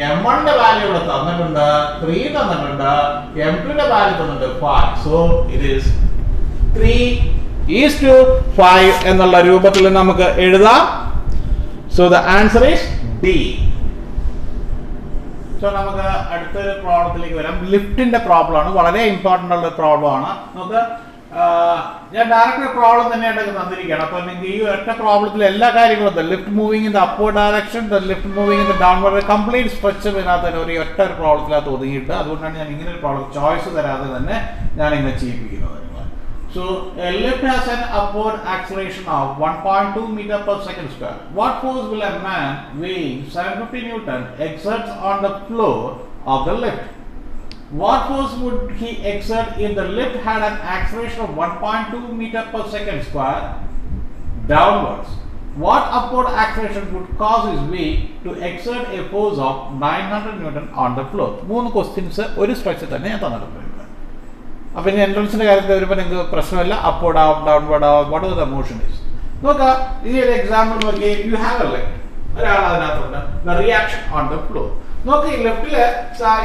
M1 ന്റെ വാല്യൂ ഇവിടെ തന്നിട്ടുണ്ട്, 3 തന്നിട്ടുണ്ട്, M2 ന്റെ വാല്യൂ തന്നിട്ടുണ്ട് 5. സോ ഇറ്റ് ഈസ് 3:5 എന്നുള്ള രൂപത്തിൽ നമുക്ക് എഴുതാം. So the answer is D. So നമുക്ക് അടുത്തൊരു പ്രോബ്ലത്തിലേക്ക് വരാം. ലിഫ്റ്റിന്റെ പ്രോബ്ലം ആണ്, വളരെ ഇമ്പോർട്ടൻ്റ് ഉള്ള പ്രോബ്ലം ആണ്. നമുക്ക് ഞാൻ ഡയറക്റ്റ് പ്രോബ്ലം തന്നെയായിട്ട് തന്നിരിക്കുകയാണ്. അപ്പോൾ നിങ്ങൾക്ക് ഈ ഒറ്റ പ്രോബ്ലത്തിൽ എല്ലാ കാര്യങ്ങളും lift moving in the upward direction, lift moving in the downward, complete structure ഇതിനകത്ത് തന്നെ ഒരു ഒറ്റ ഒരു പ്രോബ്ലത്തിനകത്ത് ഒതുങ്ങിയിട്ട്, അതുകൊണ്ടാണ് ഞാൻ ഇങ്ങനെ ഒരു പ്രോബ്ലം ചോയ്സ് തരാതെ തന്നെ ഞാൻ ഇങ്ങനെ ചെയ്യിപ്പിക്കുന്നത്. So a lift has an upward acceleration of 1.2 meter per second square. What force will a man weighing 750 Newton exert on the floor of the lift? What force would he exert if the lift had an acceleration of 1.2 meter per second square downwards? What upward acceleration would cause his weight to exert a force of 900 Newton on the floor? മൂന്ന് questions ഒരു structure തന്നെ ഞാൻ തന്നിട്ടുണ്ട്. അപ്പോൾ ഇനി എൻട്രൻസിൻ്റെ കാര്യത്തിൽ വരുമ്പോൾ നിങ്ങൾക്ക് പ്രശ്നമില്ല. അപ്വേർഡ് ആവും, ഡൗൺവേർഡ് ആവും, വാട്ട് ദ മോഷൻ ഈസ്. നോക്കാം, ഈ ഒരു എക്സാമ്പിൾ നോക്കി. യു ഹാവ് എ ലെഫ്റ്റ്, ഒരാൾ അതിനകത്തുണ്ട്, the reaction on the floor. നോക്കി ലെഫ്റ്റില്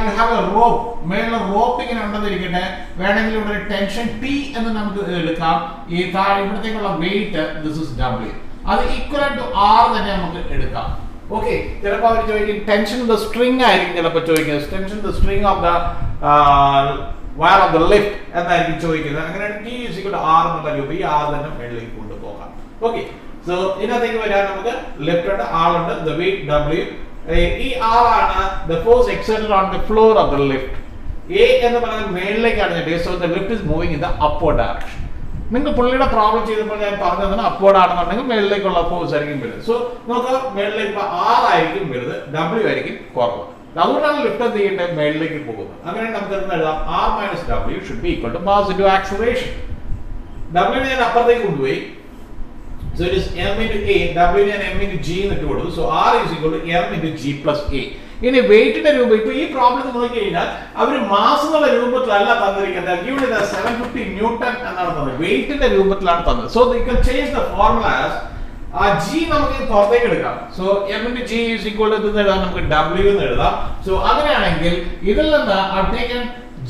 യു ഹാവ് എ റോപ്പ്, മേലുള്ള റോപ്പ് ഇങ്ങനെ ഉണ്ടെന്നിരിക്കട്ടെ. വേണമെങ്കിൽ ഇവിടെ ഒരു ടെൻഷൻ T എന്ന് നമുക്ക് എടുക്കാം. ഈ താഴെ ഇവിടത്തേക്കുള്ള വെയിറ്റ് ദിസ് ഇസ് W, അത് ഈക്വൽ ടു R തന്നെ നമുക്ക് എടുക്കാം. ഓക്കെ, ചിലപ്പോൾ അവർ ചോദിക്കും ടെൻഷൻ ദ സ്ട്രിങ് ആയിരിക്കും, ചിലപ്പോൾ ചോദിക്കുന്നത് tension the string of the wire of the lift എന്നായിരിക്കും ചോദിക്കുന്നത്. അങ്ങനെ T is equal to R എന്നുള്ള രൂപം ഈ R തന്നെ മുകളിലേക്ക് കൊണ്ടുപോകാം. ഓക്കെ, സോ ഇതിനകത്തേക്ക് വരാൻ നമുക്ക് ലിഫ്റ്റ് ഉണ്ട്, ആളുണ്ട്, ദ വെയിറ്റ് W. ഈ R ആണ് the force exerted on the floor of the lift. A എന്ന് പറയുന്നത് മേളിലേക്കാണ്. So the lift is moving in the upward direction. നിങ്ങൾ പുള്ളിയുടെ പ്രോബ്ലം ചെയ്തപ്പോൾ ഞാൻ പറഞ്ഞതാണ് അപ്വേർഡ് ആണെന്നുണ്ടെങ്കിൽ മേളിലേക്കുള്ള ഫോഴ്സ് ആയിരിക്കും വരുന്നത്. സോ നമുക്ക് മേളിലേക്ക് R ആയിരിക്കും വരുന്നത്, W ആയിരിക്കും കുറവ്. അതുകൊണ്ടാണ് ലിഫ്റ്റ് എന്ത് ചെയ്യേണ്ടത്, മേളിലേക്ക് പോകുന്നത്. അങ്ങനെ നമുക്ക് എഴുതാം R minus W should be equal to mass into acceleration. W നെ ഞാൻ അപ്പുറത്തേക്ക് കൊണ്ടുപോയി. So it is M into A, W നെ ഞാൻ M into G എന്നിട്ട് കൊടുത്തു. So R is equal to M into G plus A. ഇനി വെയിറ്റിന്റെ രൂപം ഇപ്പൊ ഈ പ്രോബ്ലത്തിൽ നോക്കി കഴിഞ്ഞാൽ അവർ മാസ് എന്നുള്ള രൂപത്തിലല്ല തന്നിരിക്കുന്നത്. ഗിവൺ ഇത് 750 ന്യൂട്ടൺ എന്നാണ് തന്നത്, വെയിറ്റിന്റെ രൂപത്തിലാണ് തന്നത്. So you can change the formulas. G നമുക്ക് പുറത്തേക്ക് എടുക്കാം. So m into g is equal to എന്ന് എഴുതാം, നമുക്ക് w എന്ന് എഴുതാം. സോ അങ്ങനെയാണെങ്കിൽ ഇതിൽ നിന്ന് I have taken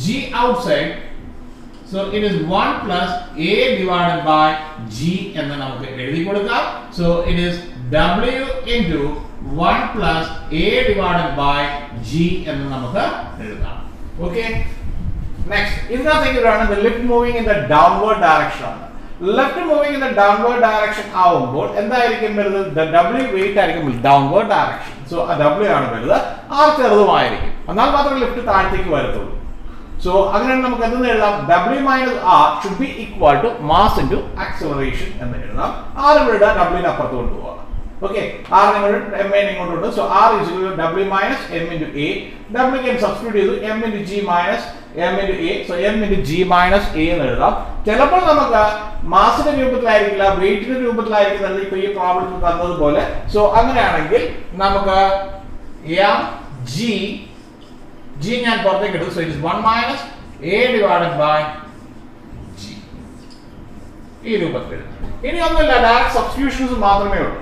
g outside. So it is 1 plus a divided by g എന്ന് നമുക്ക് എഴുതി കൊടുക്കാം. So it is w into 1 plus a divided by g എന്ന് നമുക്ക് എഴുതാം. Okay. Next, ഇതിനകത്തേക്കാണ് the lift moving in the downward direction. Left moving in the downward direction ആവുമ്പോൾ എന്തായിരിക്കും വരുന്നത്? The w weight ആയിരിക്കും downward direction. So ആ w ആണ് വരുന്നത്, r ചെറുതുമായിരിക്കും, എന്നാൽ മാത്രമേ ലിഫ്റ്റ് താഴത്തേക്ക് വരത്തുള്ളൂ. So അങ്ങനെ നമുക്ക് എന്തെന്ന് എഴുതാം? w minus r should be equal to mass into acceleration എന്ന് എഴുതാം. r ഇവിടെ w നെ അപ്പുറത്ത് കൊണ്ടുപോകാം. Okay, r നിങ്ങൾ m നെ ഇങ്ങോട്ടുണ്ട്. So r is equal to w minus m into a. w can substitute ചെയ്തു m into g minus m into a. So m into g minus a എന്ന് എഴുതാം. ചിലപ്പോൾ നമുക്ക് മാസിന്റെ രൂപത്തിലായിരിക്കില്ല, വെയിറ്റിന്റെ രൂപത്തിലായിരിക്കും ഇപ്പൊ ഈ പ്രോബ്ലത്തിൽ തന്നതുപോലെ. സോ അങ്ങനെയാണെങ്കിൽ നമുക്ക് m g ഞാൻ പുറത്തേക്ക് എടുത്തു. So it is 1 minus a divided by g. ഈ രൂപത്തിൽ എഴുതാം. ഇനി ഒന്നുമില്ല, ഡയറക്റ്റ് സബ്സ്റ്റിറ്റ്യൂഷൻസ് മാത്രമേ ഉള്ളൂ,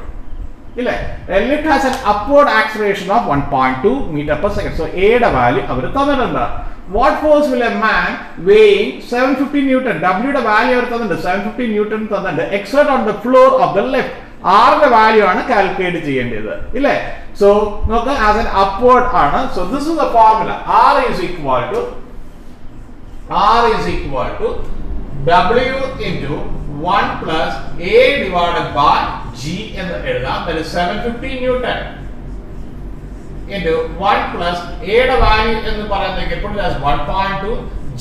ഇല്ലേ? A lift has an upward acceleration of 1.2 meter per second. So a യുടെ വാല്യൂ അവർ തന്നിട്ടുണ്ട്. What force will a man weighing 750 Newton, w യുടെ വാല്യൂ അവർ തന്നിട്ടുണ്ട്, 750 Newton തന്നിട്ടുണ്ട്, exert on the floor of the lift. r ന്റെ value ആണ് calculate ചെയ്യേണ്ടത്, ഇല്ലേ? So നോക്ക്, as an upward ആണ്. So this is the formula. r is equal to w into 1 plus a divided by g എന്ന് എഴുതാം. That is 750 Newton into 1 plus a യുടെ value എന്ന് പറയുന്നത് ഇപ്പോൾ 1.2,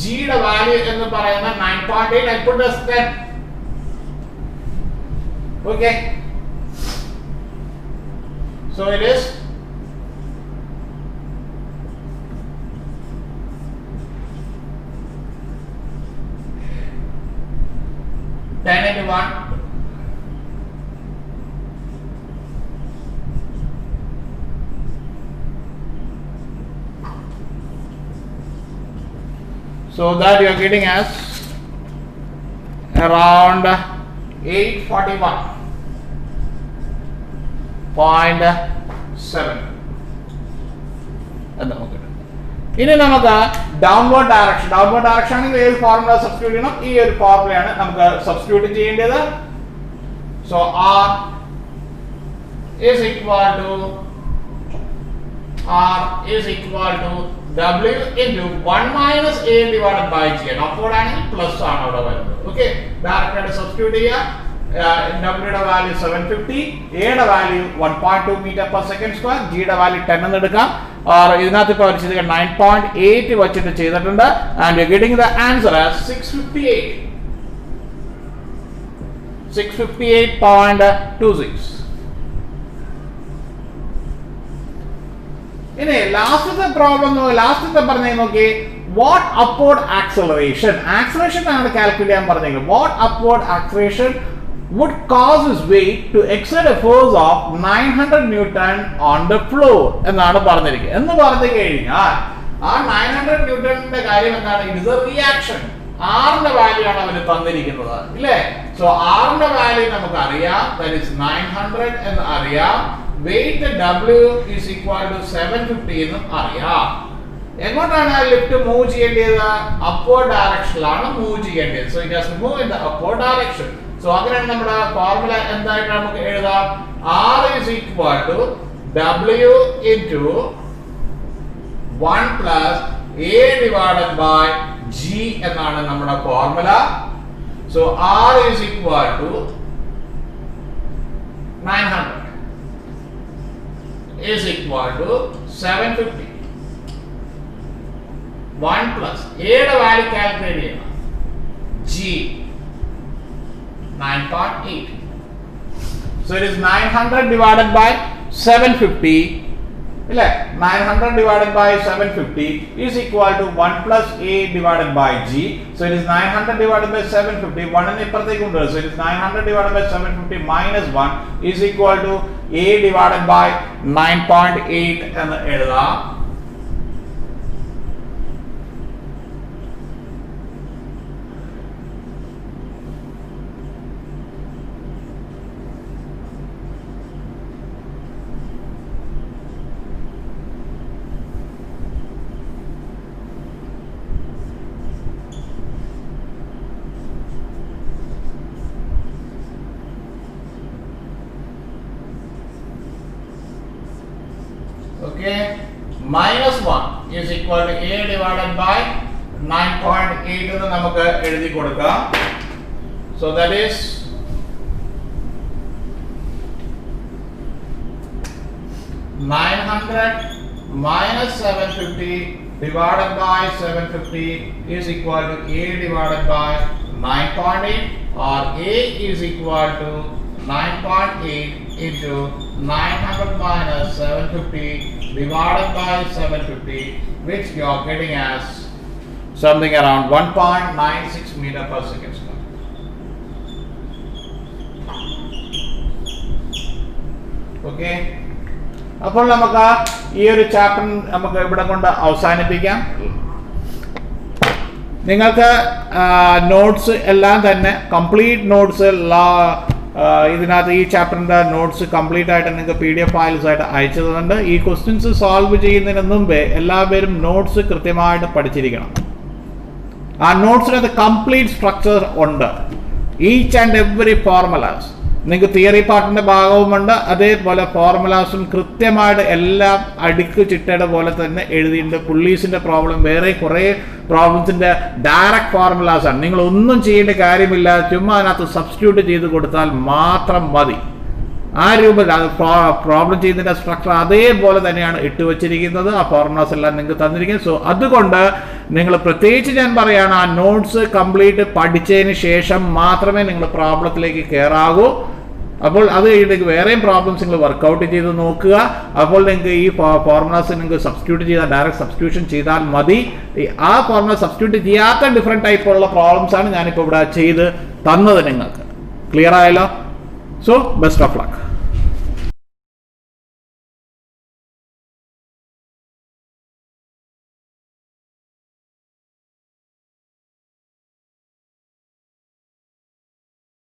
g യുടെ വാല്യൂ എന്ന് പറയുന്നത് 9.8. I put as 10. Okay, so it is 10 into 1. So that you are getting as around 841.7. ഇനി നമുക്ക് ഡൗൺവേർഡ് ഡയറക്ഷൻ ആണെങ്കിൽ ഏത് ഫോർമുല സബ്സ്റ്റിറ്റ്യൂട്ട് ചെയ്യണം? ഈ ഒരു ഫോർമുലയാണ് നമുക്ക് സബ്സ്റ്റിറ്റ്യൂട്ട് ചെയ്യേണ്ടത്. So r is equal to w into 1 minus a divided by g. upward ആണെങ്കിൽ പ്ലസ് ആണ് അവിടെ വരുന്നത്. ഓക്കെ, ഡയറക്റ്റ് ആയിട്ട് സബ്സ്റ്റിറ്റ്യൂട്ട് ചെയ്യുക. w യുടെ വാല്യൂ 750, a യുടെ value 1.2 meter per second square, g യുടെ വാല്യൂ 10 എന്ന് എടുക്കാം. ഇതിനകത്ത് ഇപ്പോൾ ചെയ്ത് 9.8 വെച്ചിട്ട് ചെയ്തിട്ടുണ്ട്. And you getting the answer as 658.26. ഇനി ലാസ്റ്റത്തെ പ്രോബ്ലം പറഞ്ഞേ നോക്കി. വാട്ട് അപ്വേർഡ് ആക്സലറേഷൻ ആണ് കാൽക്കുലേറ്റ് ചെയ്യാൻ പറഞ്ഞേക്കുന്നത്. What upward acceleration would cause his weight to exert a force of 900 Newton on the floor എന്നാണ് പറഞ്ഞിരിക്കുന്നത്. എന്ന് പറഞ്ഞു കഴിഞ്ഞാൽ ആ 900 ന്യൂട്ടന്റെ കാര്യം എന്താണ്? It is A reaction. r ന്റെ വാല്യൂ ആണ് അവർ തന്നിരിക്കുന്നത്, ഇല്ലേ? സോ r ന്റെ വാല്യൂ നമുക്ക് അറിയാം, that is 900 എന്ന് അറിയാം. weight w is equal to 750 എന്നും അറിയാം. എങ്ങോട്ടാണ് ലിഫ്റ്റ് മൂവ് ചെയ്യേണ്ടത്? അപ്വേർഡ് ഡയറക്ഷനിലാണ് മൂവ് ചെയ്യേണ്ടത്. So it has to move in the upward direction. So അങ്ങനെയാണ് നമ്മുടെ ഫോർമുല എന്തായിട്ട് നമുക്ക് എഴുതാം? r is equal to w into 1 plus a divided by g എന്നാണ് നമ്മുടെ formula. So r is equal to 900 is equal to 750. 1 plus a യുടെ value calculate ചെയ്യണം. g 9.8. So it is 900 divided by 750 900 divided by 750 is equal to 1 plus A divided by G. So it is 900 divided by 750. 1 in the so it is 900 divided by 750 minus 1 is equal to A divided by 9.8 and the okay, minus 1 is equal to A divided by 9.8 എന്ന് നമുക്ക് എഴുതി കൊടുക്കാം. So that is 900 minus 750 divided by 750 is equal to A divided by 9.8, or A is equal to 9.8 into 900 minus 750 divided by 750, which you are getting as something around 1.96 meter per second square. Okay, അപ്പോൾ നമുക്ക് ഈ ഒരു chapter നമുക്ക് ഇവിടെ കൊണ്ട് അവസാനിപ്പിക്കാം. നിങ്ങൾക്ക് notes എല്ലാം തന്നെ കംപ്ലീറ്റ് നോട്ട്സ് ഇതിനകത്ത് ഈ ചാപ്റ്ററിൻ്റെ നോട്ട്സ് കംപ്ലീറ്റ് ആയിട്ട് നിങ്ങൾക്ക് PDF ഫയൽസ് ആയിട്ട് അയച്ചു തന്നിട്ടുണ്ട്. ഈ ക്വസ്റ്റ്യൻസ് സോൾവ് ചെയ്യുന്നതിന് മുമ്പേ എല്ലാവരും നോട്ട്സ് കൃത്യമായിട്ട് പഠിച്ചിരിക്കണം. ആ നോട്ട്സിനകത്ത് കംപ്ലീറ്റ് സ്ട്രക്ചർ ഉണ്ട്. ഈച്ച് ആൻഡ് എവറി ഫോർമുലാസ് നിങ്ങൾക്ക് തിയറി പാർട്ടിൻ്റെ ഭാഗവുമുണ്ട്, അതേപോലെ ഫോർമുലാസും കൃത്യമായിട്ട് എല്ലാം അടുക്ക് ചിട്ടയുടെ പോലെ തന്നെ എഴുതിയിട്ടുണ്ട്. പുള്ളീസിൻ്റെ പ്രോബ്ലം വേറെ കുറേ പ്രോബ്ലംസിൻ്റെ ഡയറക്റ്റ് ഫോർമുലാസാണ്. നിങ്ങളൊന്നും ചെയ്യേണ്ട കാര്യമില്ല, ചുമ്മാ അതിനകത്ത് സബ്സ്റ്റിറ്റ്യൂട്ട് ചെയ്ത് കൊടുത്താൽ മാത്രം മതി. ആ രൂപത്തിൽ അത് പ്രോബ്ലം ചെയ്യുന്നതിൻ്റെ സ്ട്രക്ചർ അതേപോലെ തന്നെയാണ് ഇട്ട് വച്ചിരിക്കുന്നത്. ആ ഫോർമുലാസ് എല്ലാം നിങ്ങൾക്ക് തന്നിരിക്കുന്നത്. സോ അതുകൊണ്ട് നിങ്ങൾ പ്രത്യേകിച്ച് ഞാൻ പറയുകയാണ്, ആ നോട്ട്സ് കംപ്ലീറ്റ് പഠിച്ചതിന് ശേഷം മാത്രമേ നിങ്ങൾ പ്രോബ്ലത്തിലേക്ക് കയറാകൂ. അപ്പോൾ അത് കഴിഞ്ഞിട്ട് വേറെയും പ്രോബ്ലംസ് നിങ്ങൾ വർക്കൗട്ട് ചെയ്ത് നോക്കുക. അപ്പോൾ നിങ്ങൾക്ക് ഈ ഫോർമുലാസ് നിങ്ങൾക്ക് സബ്സ്റ്റിറ്റ്യൂട്ട് ചെയ്താൽ ഡയറക്റ്റ് സബ്സ്റ്റിറ്റ്യൂഷൻ ചെയ്താൽ മതി. ആ ഫോർമുല സബ്സ്റ്റിറ്റ്യൂട്ട് ചെയ്യാത്ത ഡിഫറെൻറ്റ് ടൈപ്പുള്ള പ്രോബ്ലംസാണ് ഞാനിപ്പോൾ ഇവിടെ ചെയ്ത് തന്നത്. നിങ്ങൾക്ക് ക്ലിയർ ആയല്ലോ? So best of luck.